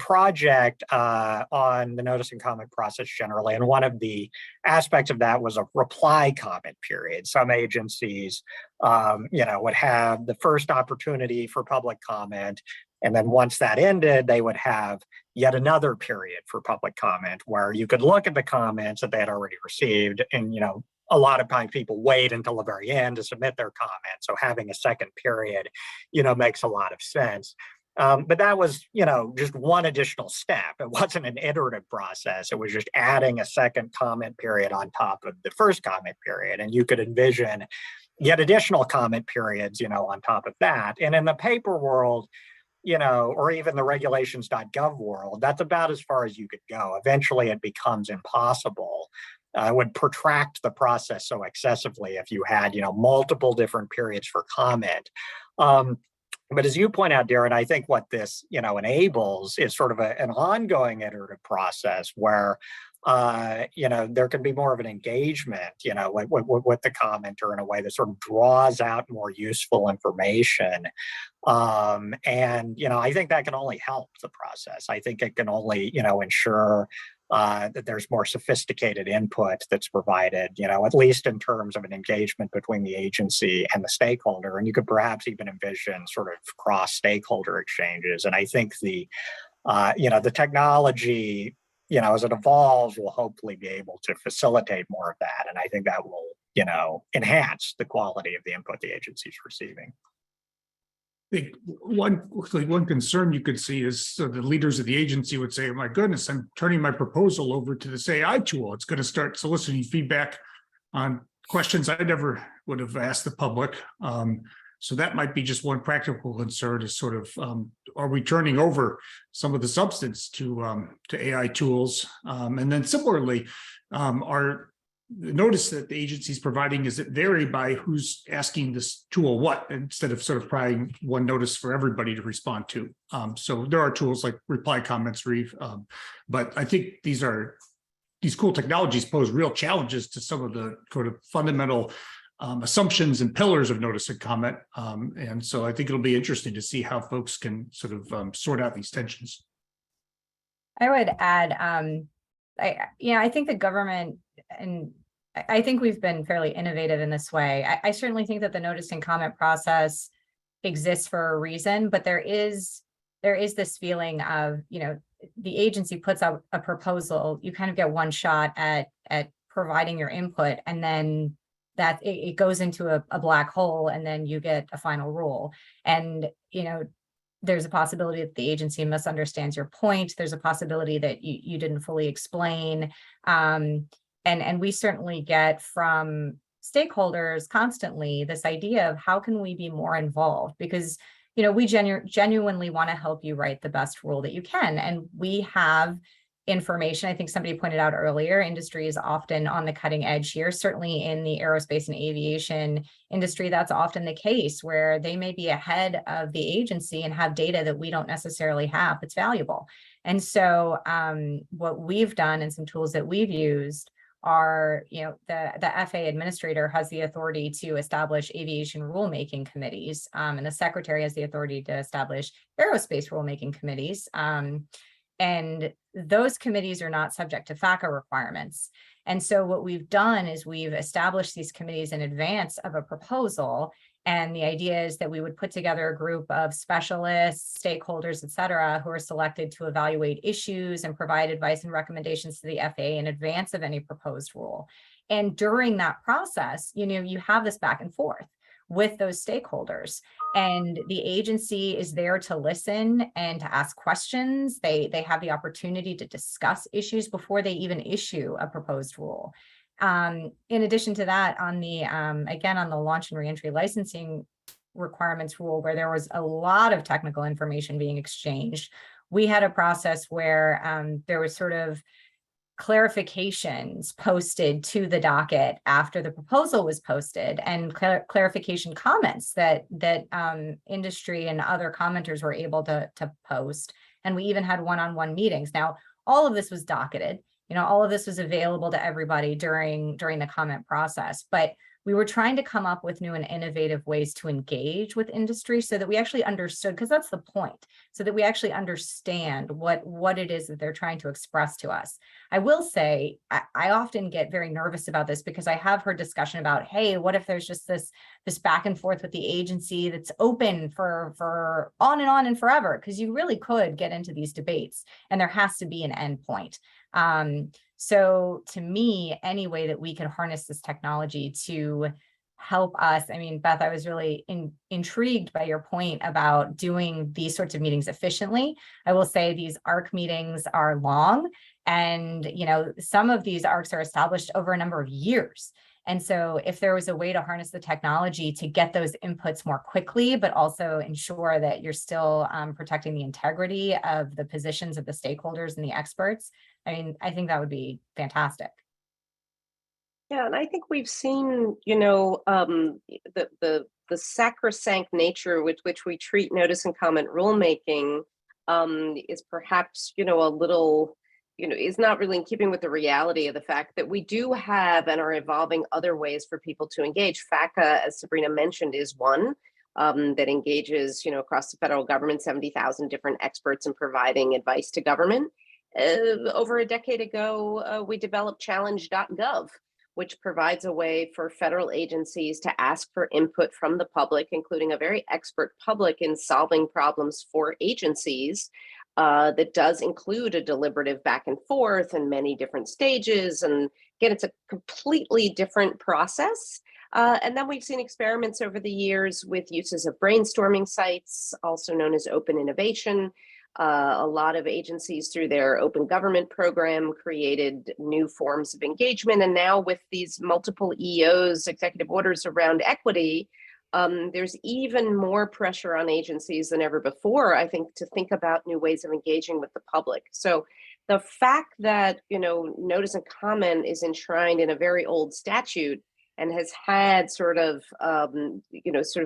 project on the notice and comment process generally. And one of the aspects of that was a reply comment period. Some agencies, would have the first opportunity for public comment. And then once that ended, they would have yet another period for public comment where you could look at the comments that they had already received. And, a lot of times people wait until the very end to submit their comments. So having a second period, makes a lot of sense. But that was, just one additional step. It wasn't an iterative process. It was just adding a second comment period on top of the first comment period. And you could envision yet additional comment periods, on top of that. And in the paper world, or even the regulations.gov world, that's about as far as you could go. Eventually, it becomes impossible would protract the process so excessively if you had, multiple different periods for comment. But as you point out, Darren, I think what this, enables is sort of an ongoing iterative process where, there can be more of an engagement, with the commenter in a way that sort of draws out more useful information. And, I think that can only help the process. I think it can only, ensure that there's more sophisticated input that's provided, at least in terms of an engagement between the agency and the stakeholder. And you could perhaps even envision sort of cross-stakeholder exchanges. And I think the technology, as it evolves, will hopefully be able to facilitate more of that. And I think that will, enhance the quality of the input the agency is receiving. I think one concern you could see is the leaders of the agency would say, oh my goodness, I'm turning my proposal over to this AI tool. It's going to start soliciting feedback on questions I never would have asked the public. So that might be just one practical concern is sort of, are we turning over some of the substance to AI tools? And then similarly, the notice that the agency is providing, is it vary by who's asking this tool what, instead of sort of providing one notice for everybody to respond to. So there are tools like reply comments, Reeve, but I think these cool technologies pose real challenges to some of the sort of fundamental assumptions and pillars of notice and comment. And so I think it'll be interesting to see how folks can sort of sort out these tensions. I would add, I think the government, and I think we've been fairly innovative in this way. I certainly think that the notice and comment process exists for a reason, but there is this feeling of, the agency puts out a proposal, you kind of get one shot at providing your input, and then that it goes into a black hole, and then you get a final rule. And, there's a possibility that the agency misunderstands your point. There's a possibility that you didn't fully explain. And we certainly get from stakeholders constantly this idea of how can we be more involved? Because, we genuinely want to help you write the best rule that you can. And we have information. I think somebody pointed out earlier, industry is often on the cutting edge here. Certainly in the aerospace and aviation industry, that's often the case, where they may be ahead of the agency and have data that we don't necessarily have that's valuable. And so what we've done and some tools that we've used are, the FAA administrator has the authority to establish aviation rulemaking committees, and the secretary has the authority to establish aerospace rulemaking committees. And those committees are not subject to FACA requirements. And so what we've done is we've established these committees in advance of a proposal. And the idea is that we would put together a group of specialists, stakeholders, et cetera, who are selected to evaluate issues and provide advice and recommendations to the FAA in advance of any proposed rule. And during that process, you have this back and forth with those stakeholders, and the agency is there to listen and to ask questions. They have the opportunity to discuss issues before they even issue a proposed rule. In addition to that, on the again, on the launch and reentry licensing requirements rule, where there was a lot of technical information being exchanged, we had a process where there was sort of clarifications posted to the docket after the proposal was posted, and clarification comments that industry and other commenters were able to post. And we even had one-on-one meetings. Now, all of this was docketed. All of this was available to everybody during the comment process, but we were trying to come up with new and innovative ways to engage with industry so that we actually understood, because that's the point, so that we actually understand what it is that they're trying to express to us. I will say, I often get very nervous about this because I have heard discussion about, hey, what if there's just this back and forth with the agency that's open for on and forever? Because you really could get into these debates, and there has to be an end point. So to me, any way that we can harness this technology to help us, I mean, Beth, I was really intrigued by your point about doing these sorts of meetings efficiently. I will say these ARC meetings are long, and some of these ARCs are established over a number of years. And so if there was a way to harness the technology to get those inputs more quickly, but also ensure that you're still protecting the integrity of the positions of the stakeholders and the experts, I mean, I think that would be fantastic. Yeah, and I think we've seen, the sacrosanct nature with which we treat notice and comment rulemaking is perhaps, a little, is not really in keeping with the reality of the fact that we do have and are evolving other ways for people to engage. FACA, as Sabrina mentioned, is one that engages, across the federal government, 70,000 different experts in providing advice to government. Over a decade ago, we developed challenge.gov, which provides a way for federal agencies to ask for input from the public, including a very expert public in solving problems for agencies. That does include a deliberative back and forth and many different stages. And again, it's a completely different process. And then we've seen experiments over the years with uses of brainstorming sites, also known as open innovation. A lot of agencies, through their open government program, created new forms of engagement. And now with these multiple EOs, executive orders around equity, there's even more pressure on agencies than ever before, I think, to think about new ways of engaging with the public. So the fact that, notice and comment is enshrined in a very old statute and has had sort of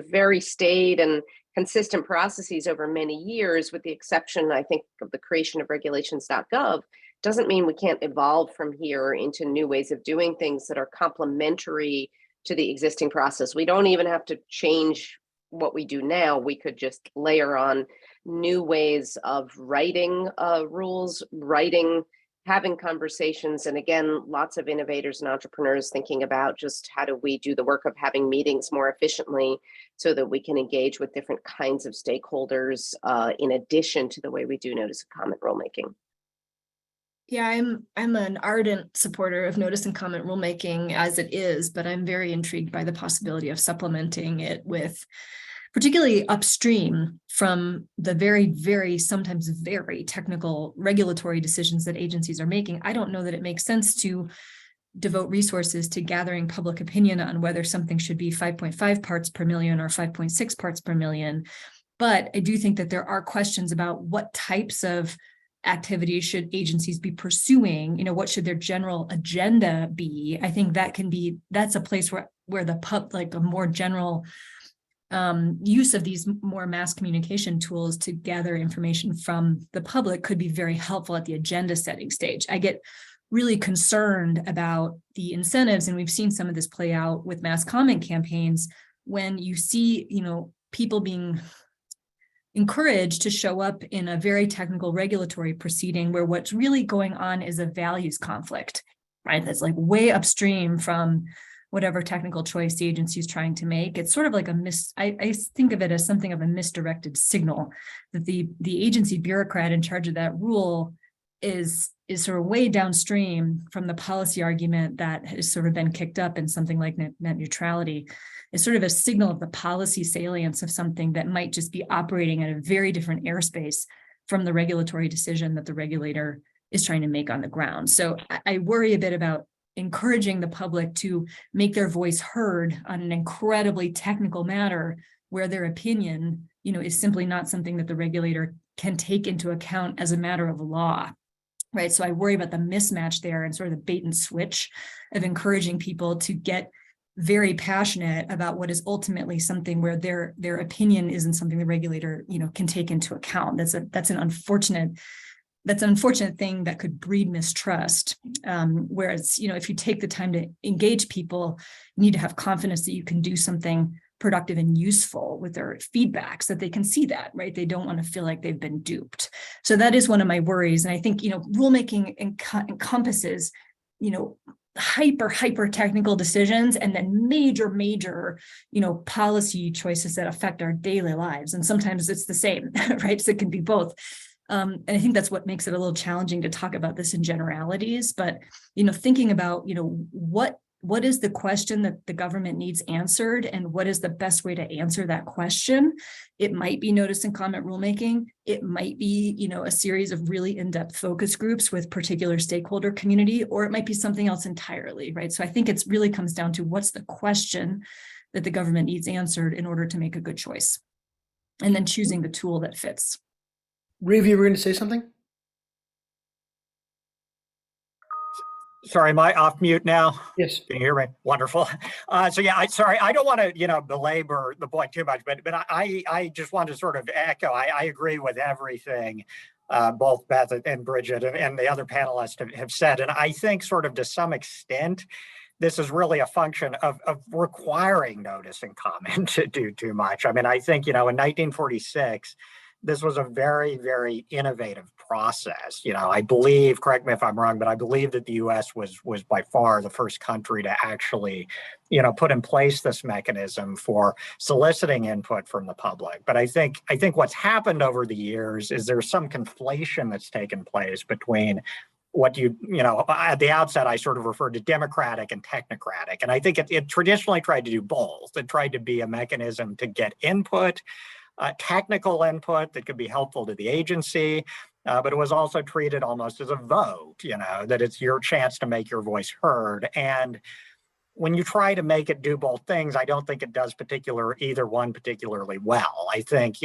very staid and consistent processes over many years, with the exception, I think, of the creation of regulations.gov, doesn't mean we can't evolve from here into new ways of doing things that are complementary to the existing process. We don't even have to change what we do now. We could just layer on new ways of writing rules, having conversations, and again, lots of innovators and entrepreneurs thinking about just how do we do the work of having meetings more efficiently so that we can engage with different kinds of stakeholders in addition to the way we do notice and comment rulemaking. Yeah, I'm an ardent supporter of notice and comment rulemaking as it is, but I'm very intrigued by the possibility of supplementing it with, particularly upstream from the very, very, sometimes very technical regulatory decisions that agencies are making. I don't know that it makes sense to devote resources to gathering public opinion on whether something should be 5.5 parts per million or 5.6 parts per million. But I do think that there are questions about what types of activities should agencies be pursuing, what should their general agenda be. I think that's a place where the a more general use of these more mass communication tools to gather information from the public could be very helpful at the agenda setting stage. I get really concerned about the incentives, and we've seen some of this play out with mass comment campaigns, when you see, people being encouraged to show up in a very technical regulatory proceeding where what's really going on is a values conflict, right? That's like way upstream from whatever technical choice the agency is trying to make. It's sort of like I think of it as something of a misdirected signal that the agency bureaucrat in charge of that rule is sort of way downstream from the policy argument that has sort of been kicked up in something like net neutrality. It's sort of a signal of the policy salience of something that might just be operating at a very different airspace from the regulatory decision that the regulator is trying to make on the ground. So I worry a bit about encouraging the public to make their voice heard on an incredibly technical matter where their opinion, is simply not something that the regulator can take into account as a matter of law. Right. So I worry about the mismatch there and sort of the bait and switch of encouraging people to get very passionate about what is ultimately something where their opinion isn't something the regulator, can take into account. That's an unfortunate thing that could breed mistrust. Whereas, if you take the time to engage people, you need to have confidence that you can do something productive and useful with their feedback so that they can see that, right? They don't want to feel like they've been duped. So that is one of my worries. And I think, rulemaking encompasses, hyper technical decisions and then major, policy choices that affect our daily lives. And sometimes it's the same, right? So it can be both. And I think that's what makes it a little challenging to talk about this in generalities, but, thinking about, what is the question that the government needs answered and what is the best way to answer that question? It might be notice and comment rulemaking. It might be, a series of really in-depth focus groups with particular stakeholder community, or it might be something else entirely, right? So I think it really comes down to what's the question that the government needs answered in order to make a good choice, and then choosing the tool that fits. Reeve, you were going to say something? Sorry, am I off mute now? Yes. Can you hear me? Wonderful. So yeah, sorry, I don't want to, belabor the point too much, but I just want to sort of echo. I agree with everything both Beth and Bridget and the other panelists have said, and I think sort of to some extent, this is really a function of requiring notice and comment to do too much. I mean, I think, in 1946, this was a very, very innovative process. I believe, correct me if I'm wrong, but I believe that the US was by far the first country to actually, put in place this mechanism for soliciting input from the public. But I think what's happened over the years is there's some conflation that's taken place between what at the outset, I sort of referred to democratic and technocratic. And I think it traditionally tried to do both. It tried to be a mechanism to get input, technical input that could be helpful to the agency, but it was also treated almost as a vote, that it's your chance to make your voice heard. And when you try to make it do both things, I don't think it does either one particularly well. I think,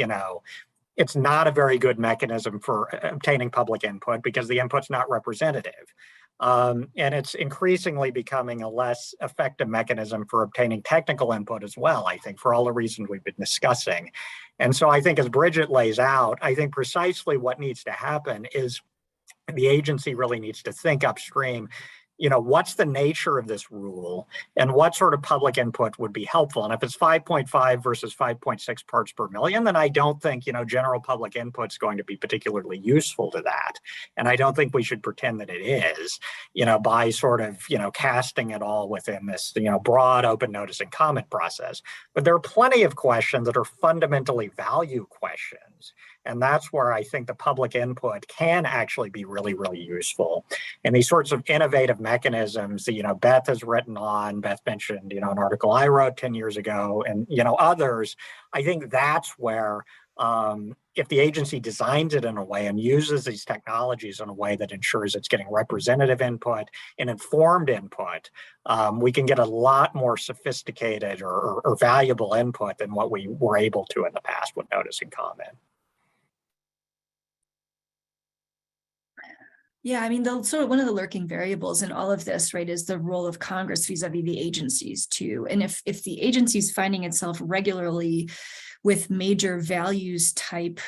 it's not a very good mechanism for obtaining public input because the input's not representative. And it's increasingly becoming a less effective mechanism for obtaining technical input as well, I think, for all the reasons we've been discussing. And so I think as Bridget lays out, I think precisely what needs to happen is the agency really needs to think upstream, what's the nature of this rule and what sort of public input would be helpful? And if it's 5.5 versus 5.6 parts per million, then I don't think, general public input is going to be particularly useful to that. And I don't think we should pretend that it is, by sort of, casting it all within this, broad open notice and comment process. But there are plenty of questions that are fundamentally value questions. And that's where I think the public input can actually be really, really useful. And these sorts of innovative mechanisms that, Beth has written on, Beth mentioned, an article I wrote 10 years ago, and, others, I think that's where if the agency designs it in a way and uses these technologies in a way that ensures it's getting representative input and informed input, we can get a lot more sophisticated or valuable input than what we were able to in the past with notice and comment. Yeah, I mean, sort of one of the lurking variables in all of this, right, is the role of Congress vis-a-vis the agencies too. And if the agency is finding itself regularly with major values type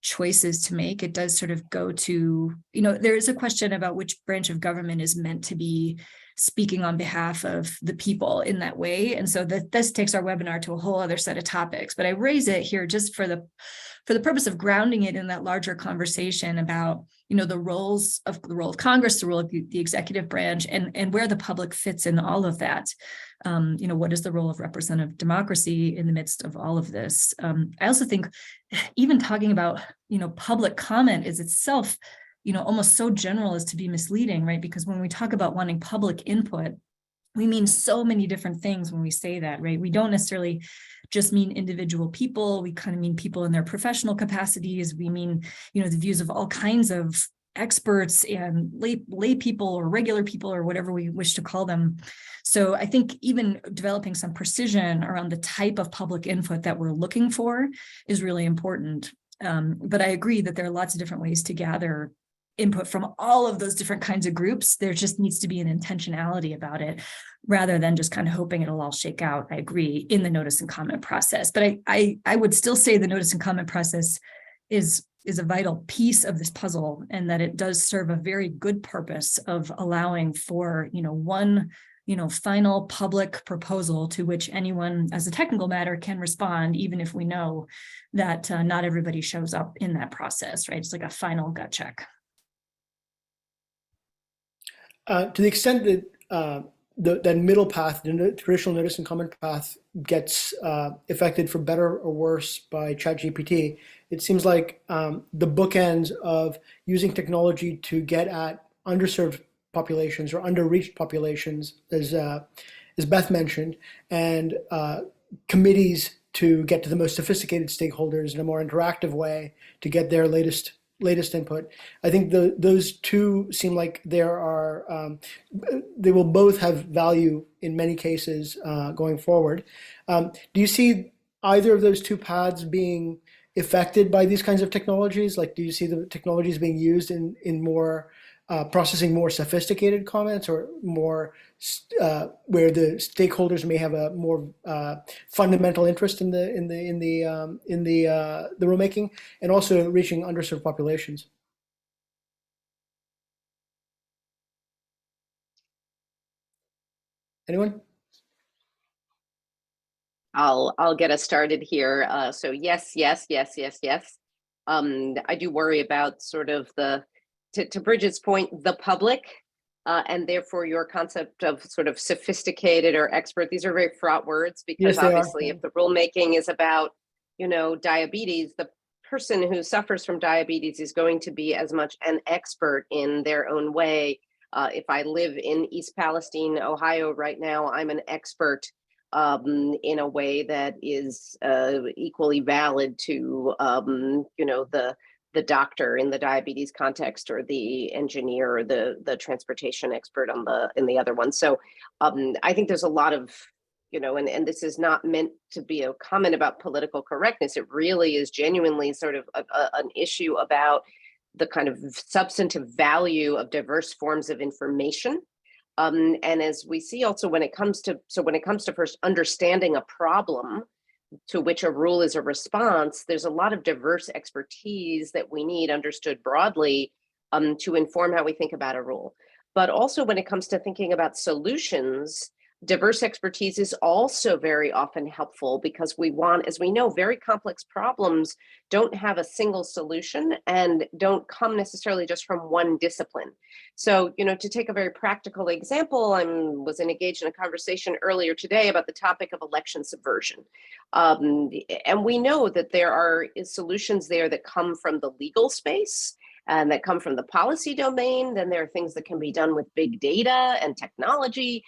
choices to make, it does sort of go to, there is a question about which branch of government is meant to be speaking on behalf of the people in that way. And so this takes our webinar to a whole other set of topics, but I raise it here just for the purpose of grounding it in that larger conversation about, the role of Congress, the role of the executive branch, and where the public fits in all of that. What is the role of representative democracy in the midst of all of this? I also think even talking about, public comment is itself, almost so general as to be misleading, right? Because when we talk about wanting public input, we mean so many different things when we say that, right? We don't necessarily just mean individual people. We kind of mean people in their professional capacities. We mean, the views of all kinds of experts and lay people or regular people or whatever we wish to call them. So I think even developing some precision around the type of public input that we're looking for is really important. But I agree that there are lots of different ways to gather input from all of those different kinds of groups. There just needs to be an intentionality about it rather than just kind of hoping it'll all shake out. I agree, in the notice and comment process. But I would still say the notice and comment process is a vital piece of this puzzle, and that it does serve a very good purpose of allowing for, one, final public proposal to which anyone as a technical matter can respond, even if we know that not everybody shows up in that process, right? It's like a final gut check. To the extent that that middle path, the traditional notice and comment path, gets affected for better or worse by ChatGPT, it seems like the bookends of using technology to get at underserved populations or underreached populations, as Beth mentioned, and committees to get to the most sophisticated stakeholders in a more interactive way to get their latest input. I think those two seem like they will both have value in many cases going forward. Do you see either of those two paths being affected by these kinds of technologies? Like, do you see the technologies being used in more processing more sophisticated comments or more where the stakeholders may have a more fundamental interest in the rulemaking, and also reaching underserved populations. Anyone? I'll get us started here. So yes, yes, yes, yes, yes. I do worry about sort of to Bridget's point, the public, and therefore your concept of sort of sophisticated or expert. These are very fraught words because Yes, they obviously are. if the rulemaking is about, diabetes, the person who suffers from diabetes is going to be as much an expert in their own way. If I live in East Palestine, Ohio right now, I'm an expert in a way that is equally valid to the doctor in the diabetes context, or the engineer, or the transportation expert in the other one. So I think there's a lot of and this is not meant to be a comment about political correctness. It really is genuinely sort of an issue about the kind of substantive value of diverse forms of information. And as we see also when it comes to first understanding a problem to which a rule is a response, there's a lot of diverse expertise that we need understood broadly to inform how we think about a rule. But also when it comes to thinking about solutions, diverse expertise is also very often helpful, because we want, as we know, very complex problems don't have a single solution and don't come necessarily just from one discipline. So, to take a very practical example, I was engaged in a conversation earlier today about the topic of election subversion. And we know that there are solutions there that come from the legal space and that come from the policy domain. Then there are things that can be done with big data and technology.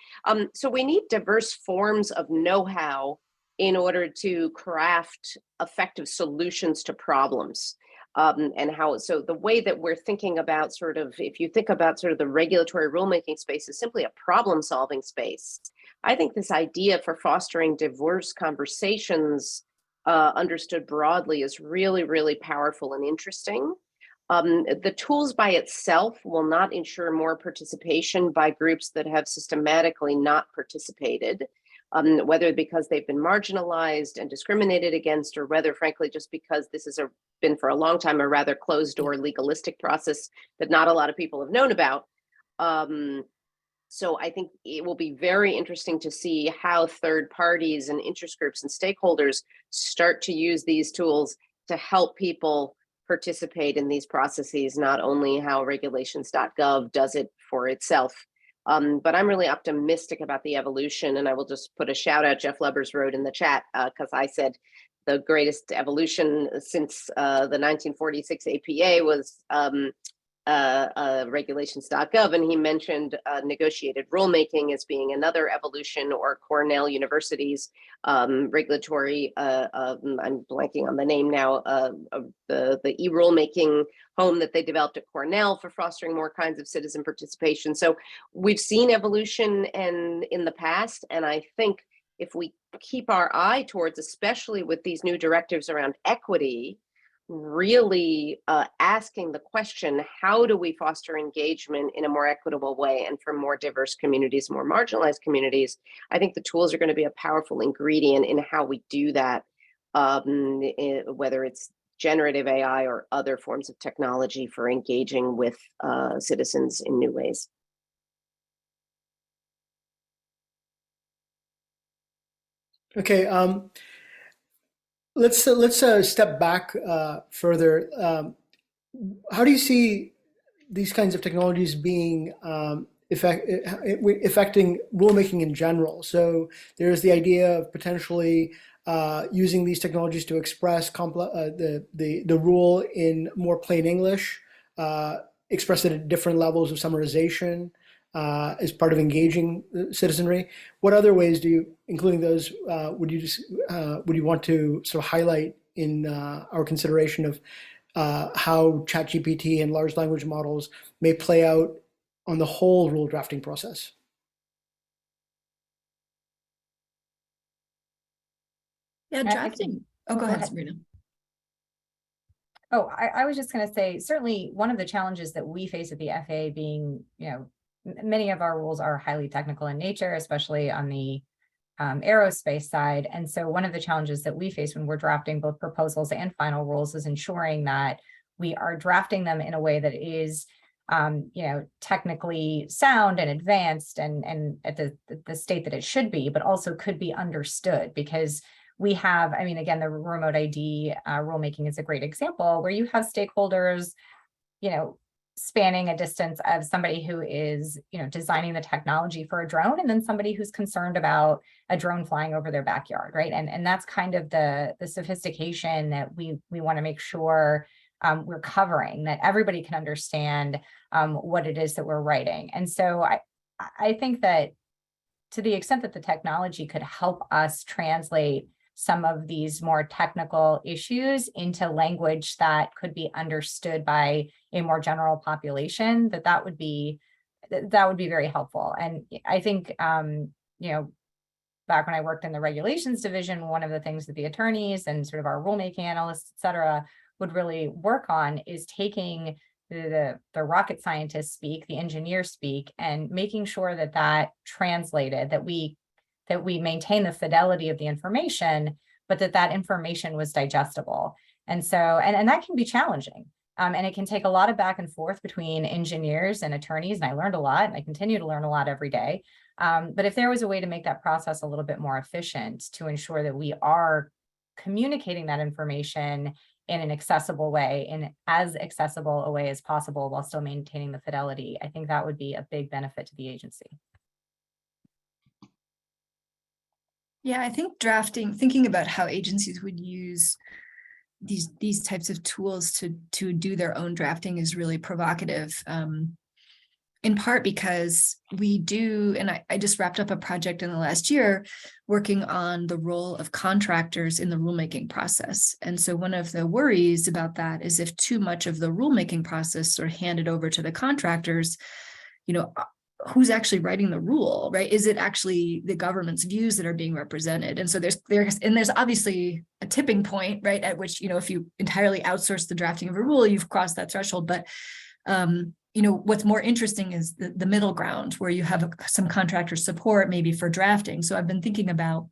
So we need diverse forms of know-how in order to craft effective solutions to problems. So the way that we're thinking about if you think about the regulatory rulemaking space is simply a problem-solving space, I think this idea for fostering diverse conversations understood broadly is really, really powerful and interesting. The tools by itself will not ensure more participation by groups that have systematically not participated, whether because they've been marginalized and discriminated against, or whether, frankly, just because this has been for a long time a rather closed-door legalistic process that not a lot of people have known about. So I think it will be very interesting to see how third parties and interest groups and stakeholders start to use these tools to help people participate in these processes, not only how regulations.gov does it for itself. But I'm really optimistic about the evolution, and I will just put a shout out. Jeff Lubbers wrote in the chat, because I said the greatest evolution since the 1946 APA was regulations.gov, and he mentioned negotiated rulemaking as being another evolution, or Cornell University's regulatory, I'm blanking on the name now, the e-rulemaking home that they developed at Cornell for fostering more kinds of citizen participation. So we've seen evolution in the past, and I think if we keep our eye towards, especially with these new directives around equity, really asking the question, how do we foster engagement in a more equitable way and for more diverse communities, more marginalized communities? I think the tools are going to be a powerful ingredient in how we do that, whether it's generative AI or other forms of technology for engaging with citizens in new ways. Okay, let's step back further. How do you see these kinds of technologies being affecting rulemaking in general? So there's the idea of potentially using these technologies to express the rule in more plain English, express it at different levels of summarization as part of engaging citizenry. What other ways do you, including those, would you want to sort of highlight in our consideration of how ChatGPT and large language models may play out on the whole rule drafting process? Yeah, drafting. Oh, go ahead, Sabrina. Oh, I was just going to say, certainly one of the challenges that we face at the FAA being, many of our rules are highly technical in nature, especially on the aerospace side. And so one of the challenges that we face when we're drafting both proposals and final rules is ensuring that we are drafting them in a way that is, technically sound and advanced and at the state that it should be, but also could be understood, because we have, again, the remote ID rulemaking is a great example where you have stakeholders, spanning a distance of somebody who is, designing the technology for a drone, and then somebody who's concerned about a drone flying over their backyard, right? And that's kind of the sophistication that we want to make sure we're covering, that everybody can understand what it is that we're writing. And so I think that to the extent that the technology could help us translate some of these more technical issues into language that could be understood by a more general population, that would be very helpful. And I think, back when I worked in the regulations division, one of the things that the attorneys and sort of our rulemaking analysts, et cetera, would really work on is taking the rocket scientists speak, the engineers speak, and making sure that translated, that we maintain the fidelity of the information, but that information was digestible. And so, and that can be challenging. And it can take a lot of back and forth between engineers and attorneys. And I learned a lot, and I continue to learn a lot every day. But if there was a way to make that process a little bit more efficient to ensure that we are communicating that information in an accessible way, in as accessible a way as possible while still maintaining the fidelity, I think that would be a big benefit to the agency. Yeah, I think thinking about how agencies would use these types of tools to do their own drafting is really provocative. In part because we do, and I just wrapped up a project in the last year working on the role of contractors in the rulemaking process. And so one of the worries about that is if too much of the rulemaking process are handed over to the contractors, who's actually writing the rule, right? Is it actually the government's views that are being represented? And so there's obviously a tipping point, right? At which, if you entirely outsource the drafting of a rule, you've crossed that threshold. But what's more interesting is the middle ground where you have some contractor support maybe for drafting. So I've been thinking about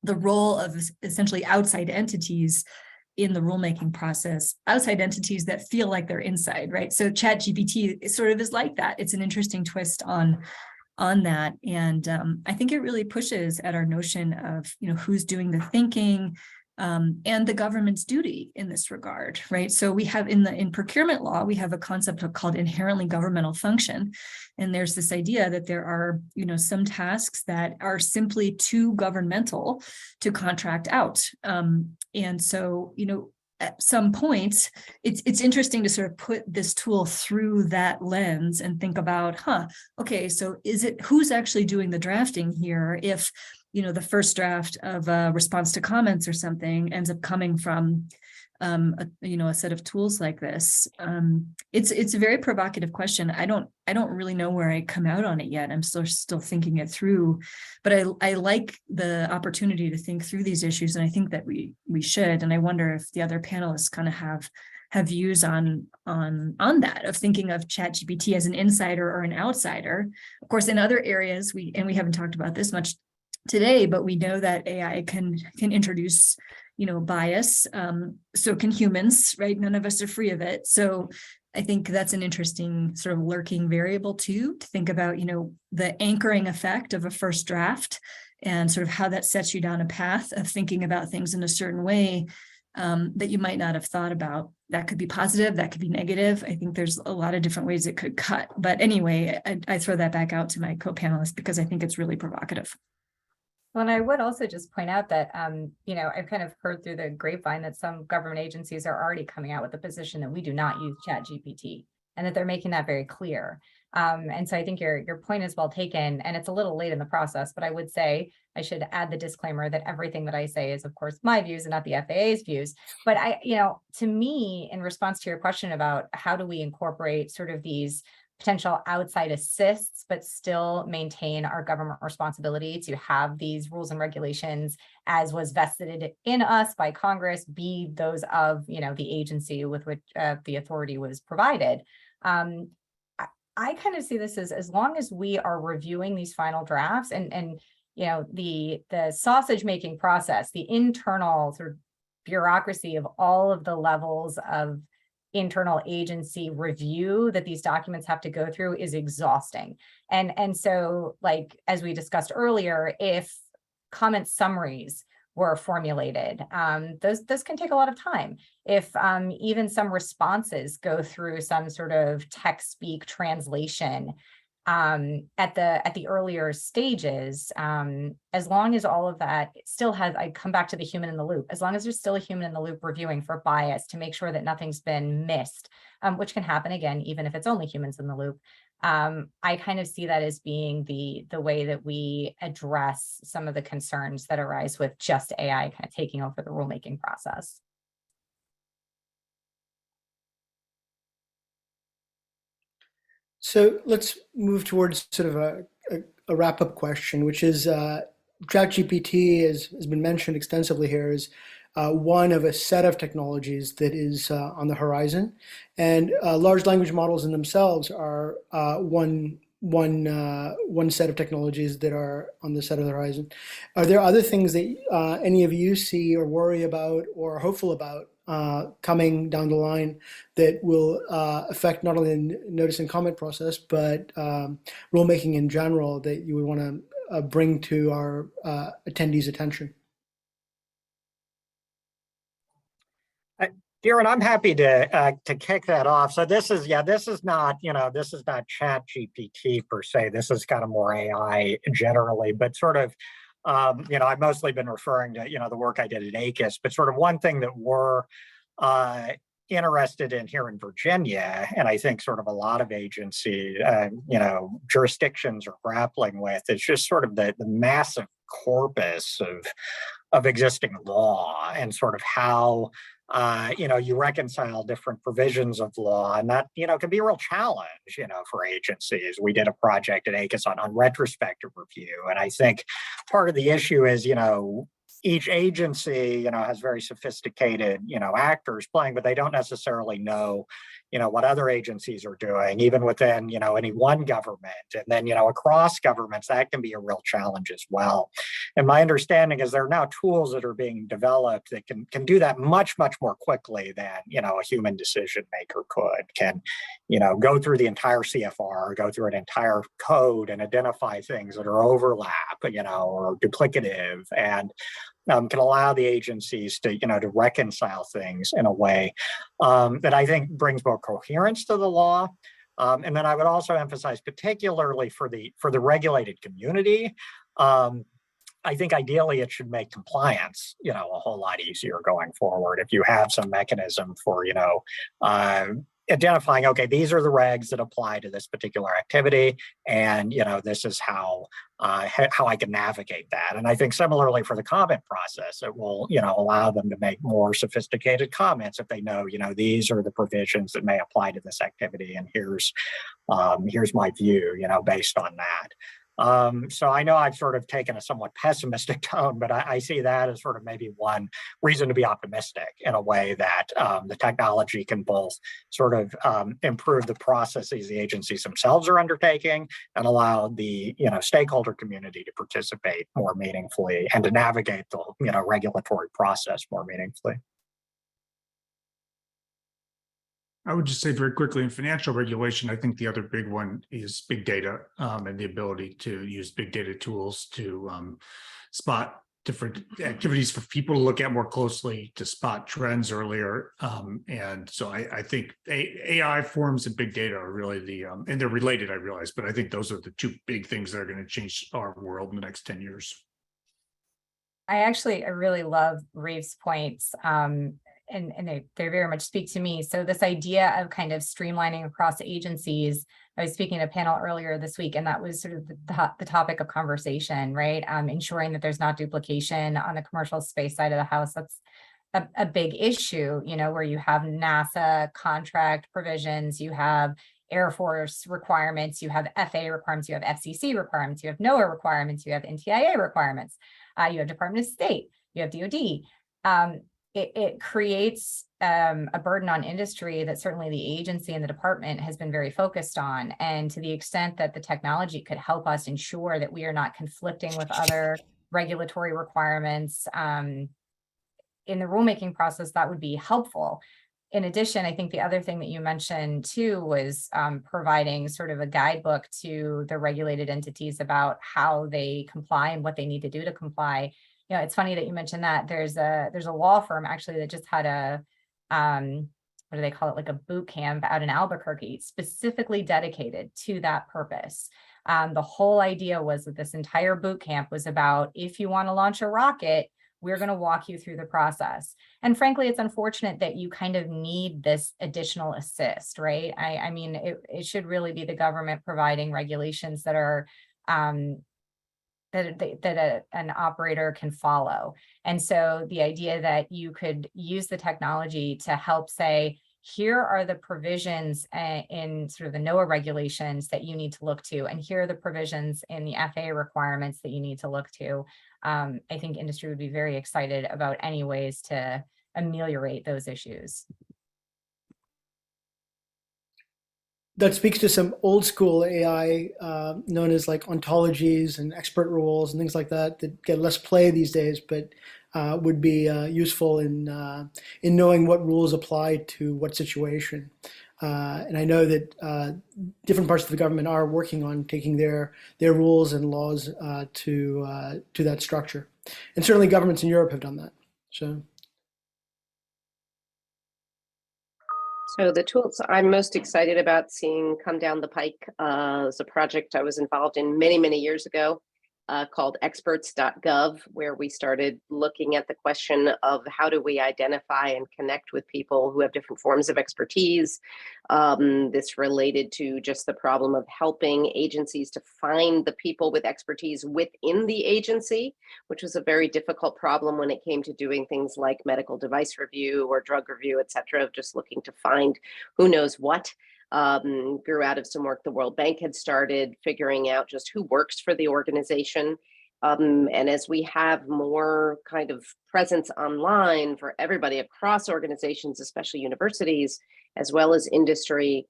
the role of essentially outside entities in the rulemaking process, outside entities that feel like they're inside, right? So ChatGPT sort of is like that. It's an interesting twist on that. And I think it really pushes at our notion of, who's doing the thinking, and the government's duty in this regard, right? So we have in procurement law, we have a concept called inherently governmental function. And there's this idea that there are, some tasks that are simply too governmental to contract out. And so, at some point, it's interesting to sort of put this tool through that lens and think about, okay, so who's actually doing the drafting here if the first draft of a response to comments or something ends up coming from a set of tools like this. It's a very provocative question. I don't really know where I come out on it yet. I'm still thinking it through, but I like the opportunity to think through these issues, and I think that we should. And I wonder if the other panelists kind of have views on that, of thinking of ChatGPT as an insider or an outsider. Of course, in other areas, we haven't talked about this much today, but we know that AI can introduce, bias. So can humans, right? None of us are free of it. So I think that's an interesting sort of lurking variable too, to think about, the anchoring effect of a first draft and sort of how that sets you down a path of thinking about things in a certain way that you might not have thought about. That could be positive, that could be negative. I think there's a lot of different ways it could cut. But anyway, I throw that back out to my co-panelists because I think it's really provocative. Well, and I would also just point out that, I've kind of heard through the grapevine that some government agencies are already coming out with the position that we do not use ChatGPT, and that they're making that very clear. And so I think your point is well taken, and it's a little late in the process, but I would say I should add the disclaimer that everything that I say is, of course, my views and not the FAA's views. But to me, in response to your question about how do we incorporate sort of these potential outside assists, but still maintain our government responsibility to have these rules and regulations as was vested in us by Congress, be those of, the agency with which the authority was provided. I kind of see this as long as we are reviewing these final drafts and the sausage making process, the internal sort of bureaucracy of all of the levels of internal agency review that these documents have to go through is exhausting. And so, like, as we discussed earlier, if comment summaries were formulated, those can take a lot of time. If even some responses go through some sort of text speak translation at the earlier stages, as long as all of that still has, I come back to the human in the loop, as long as there's still a human in the loop reviewing for bias to make sure that nothing's been missed, which can happen again, even if it's only humans in the loop. I kind of see that as being the way that we address some of the concerns that arise with just AI kind of taking over the rulemaking process. So let's move towards sort of a wrap-up question, which is ChatGPT has been mentioned extensively here as one of a set of technologies that is on the horizon, and large language models in themselves are one set of technologies that are on the set of the horizon. Are there other things that any of you see or worry about or are hopeful about coming down the line that will affect not only the notice and comment process, but rulemaking in general that you would want to bring to our attendees' attention? Darren, I'm happy to kick that off. So this is not ChatGPT per se. This is kind of more AI generally, but sort of, I've mostly been referring to, the work I did at ACUS, but sort of one thing that we're interested in here in Virginia, and I think sort of a lot of agency, jurisdictions are grappling with, is just sort of the massive corpus of existing law and sort of how you reconcile different provisions of law, and that, can be a real challenge, for agencies. We did a project at ACUS on retrospective review, and I think part of the issue is, each agency, has very sophisticated, actors playing, but they don't necessarily know, what other agencies are doing, even within, any one government. And then, across governments, that can be a real challenge as well. And my understanding is there are now tools that are being developed that can do that much, much more quickly than, a human decision maker can, go through the entire CFR, go through an entire code and identify things that are overlap, or duplicative, and can allow the agencies to, to reconcile things in a way that I think brings more coherence to the law. And then I would also emphasize, particularly for the regulated community, I think ideally it should make compliance, a whole lot easier going forward if you have some mechanism for, identifying, okay, these are the regs that apply to this particular activity, and this is how I can navigate that. And I think similarly for the comment process, it will allow them to make more sophisticated comments if they know these are the provisions that may apply to this activity, and here's my view based on that. So I know I've sort of taken a somewhat pessimistic tone, but I see that as sort of maybe one reason to be optimistic in a way that the technology can both sort of improve the processes the agencies themselves are undertaking and allow the stakeholder community to participate more meaningfully and to navigate the regulatory process more meaningfully. I would just say very quickly, in financial regulation, I think the other big one is big data and the ability to use big data tools to spot different activities for people to look at more closely, to spot trends earlier. And so I think AI forms and big data are really and they're related, I realize, but I think those are the two big things that are going to change our world in the next 10 years. I really love Reeve's points. And they very much speak to me. So this idea of kind of streamlining across agencies, I was speaking at a panel earlier this week, and that was sort of the topic of conversation, right? Ensuring that there's not duplication on the commercial space side of the house. That's a big issue, where you have NASA contract provisions, you have Air Force requirements, you have FAA requirements, you have FCC requirements, you have NOAA requirements, you have NTIA requirements, you have Department of State, you have DoD. It creates a burden on industry that certainly the agency and the department has been very focused on. And to the extent that the technology could help us ensure that we are not conflicting with other regulatory requirements in the rulemaking process, that would be helpful. In addition, I think the other thing that you mentioned too was providing sort of a guidebook to the regulated entities about how they comply and what they need to do to comply. You know, it's funny that you mentioned that. There's a law firm actually that just had a what do they call it, like a boot camp out in Albuquerque, specifically dedicated to that purpose. The whole idea was that this entire boot camp was about, if you want to launch a rocket, we're going to walk you through the process. And frankly, it's unfortunate that you kind of need this additional assist, right? I mean, it should really be the government providing regulations that are that an operator can follow. And so the idea that you could use the technology to help say, here are the provisions in sort of the NOAA regulations that you need to look to, and here are the provisions in the FAA requirements that you need to look to. I think industry would be very excited about any ways to ameliorate those issues. That speaks to some old school AI known as like ontologies and expert rules and things like that that get less play these days, but would be useful in knowing what rules apply to what situation. And I know that different parts of the government are working on taking their rules and laws to that structure, and certainly governments in Europe have done that. So the tools I'm most excited about seeing come down the pike is a project I was involved in many, many years ago called experts.gov, where we started looking at the question of how do we identify and connect with people who have different forms of expertise. This related to just the problem of helping agencies to find the people with expertise within the agency, which was a very difficult problem when it came to doing things like medical device review or drug review, et cetera, of just looking to find who knows what. Grew out of some work the World Bank had started, figuring out just who works for the organization. And as we have more kind of presence online for everybody across organizations, especially universities, as well as industry,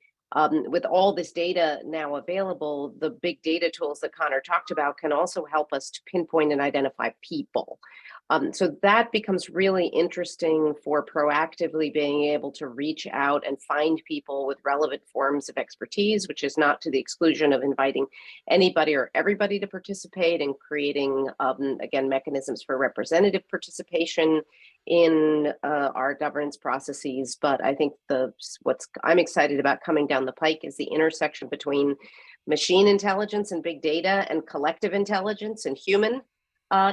with all this data now available, the big data tools that Connor talked about can also help us to pinpoint and identify people. So that becomes really interesting for proactively being able to reach out and find people with relevant forms of expertise, which is not to the exclusion of inviting anybody or everybody to participate, and creating, again, mechanisms for representative participation in our governance processes. But I think what I'm excited about coming down the pike is the intersection between machine intelligence and big data and collective intelligence and human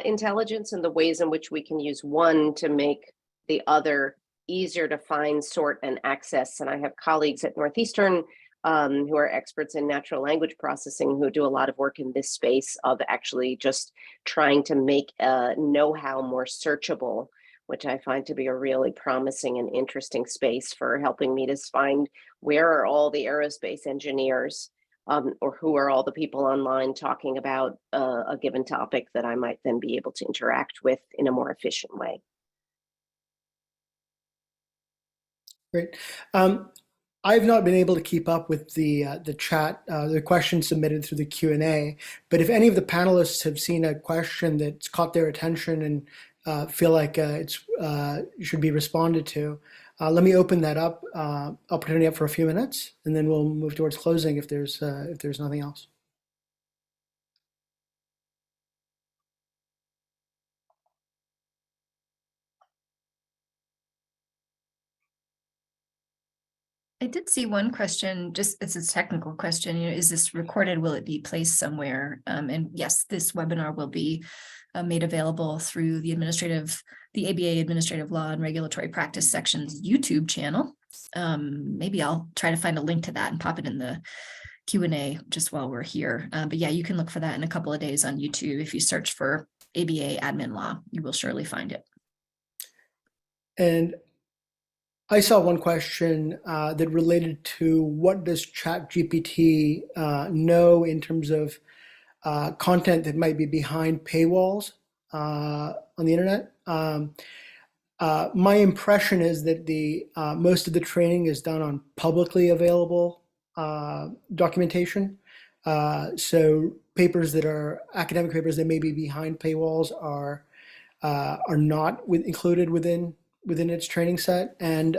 intelligence, and the ways in which we can use one to make the other easier to find, sort, and access. And I have colleagues at Northeastern who are experts in natural language processing who do a lot of work in this space of actually just trying to make know-how more searchable, which I find to be a really promising and interesting space for helping me to find where are all the aerospace engineers or who are all the people online talking about a given topic that I might then be able to interact with in a more efficient way. Great. I've not been able to keep up with the chat, the questions submitted through the Q&A, but if any of the panelists have seen a question that's caught their attention and feel like it should be responded to, let me open that opportunity up for a few minutes, and then we'll move towards closing if there's nothing else. I did see one question, just it's a technical question, is this recorded? Will it be placed somewhere? And yes, this webinar will be made available through the ABA Administrative Law and Regulatory Practice section's YouTube channel. Maybe I'll try to find a link to that and pop it in the Q&A just while we're here. But yeah, you can look for that in a couple of days on YouTube. If you search for ABA Admin Law, you will surely find it. And I saw one question that related to what does ChatGPT know in terms of content that might be behind paywalls on the internet. My impression is that the most of the training is done on publicly available documentation. So papers that are academic papers that may be behind paywalls are not included within its training set, and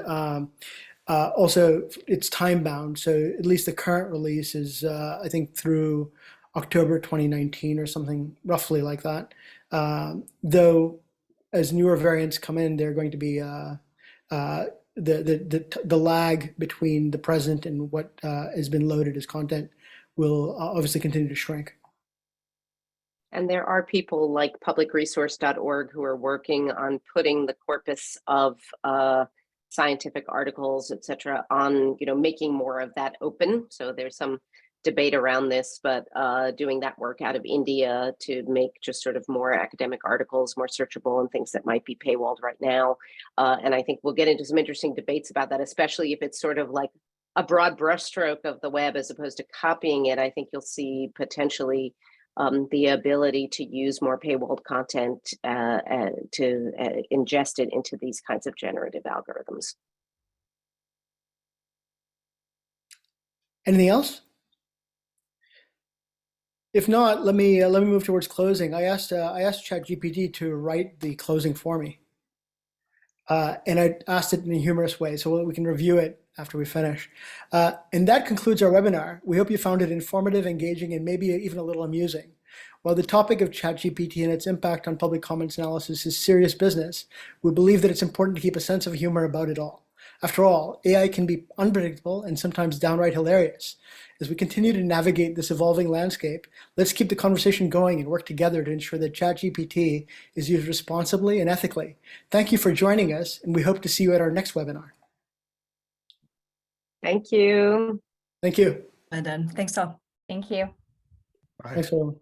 also it's time bound. So at least the current release is I think through October 2019 or something roughly like that. Though as newer variants come in, they're going to be the lag between the present and what has been loaded as content will obviously continue to shrink. And there are people like publicresource.org who are working on putting the corpus of scientific articles, et cetera, on, making more of that open. So there's some debate around this, but doing that work out of India to make just sort of more academic articles more searchable and things that might be paywalled right now. And I think we'll get into some interesting debates about that, especially if it's sort of like a broad brushstroke of the web as opposed to copying it. I think you'll see potentially the ability to use more paywalled content to ingest it into these kinds of generative algorithms. Anything else? If not, let me move towards closing. I asked ChatGPT to write the closing for me, and I asked it in a humorous way, so we can review it after we finish. And that concludes our webinar. We hope you found it informative, engaging, and maybe even a little amusing. While the topic of ChatGPT and its impact on public comments analysis is serious business, we believe that it's important to keep a sense of humor about it all. After all, AI can be unpredictable and sometimes downright hilarious. As we continue to navigate this evolving landscape, let's keep the conversation going and work together to ensure that ChatGPT is used responsibly and ethically. Thank you for joining us, and we hope to see you at our next webinar. Thank you. Thank you. And then thanks all. Thank you. Bye. Thanks, everyone.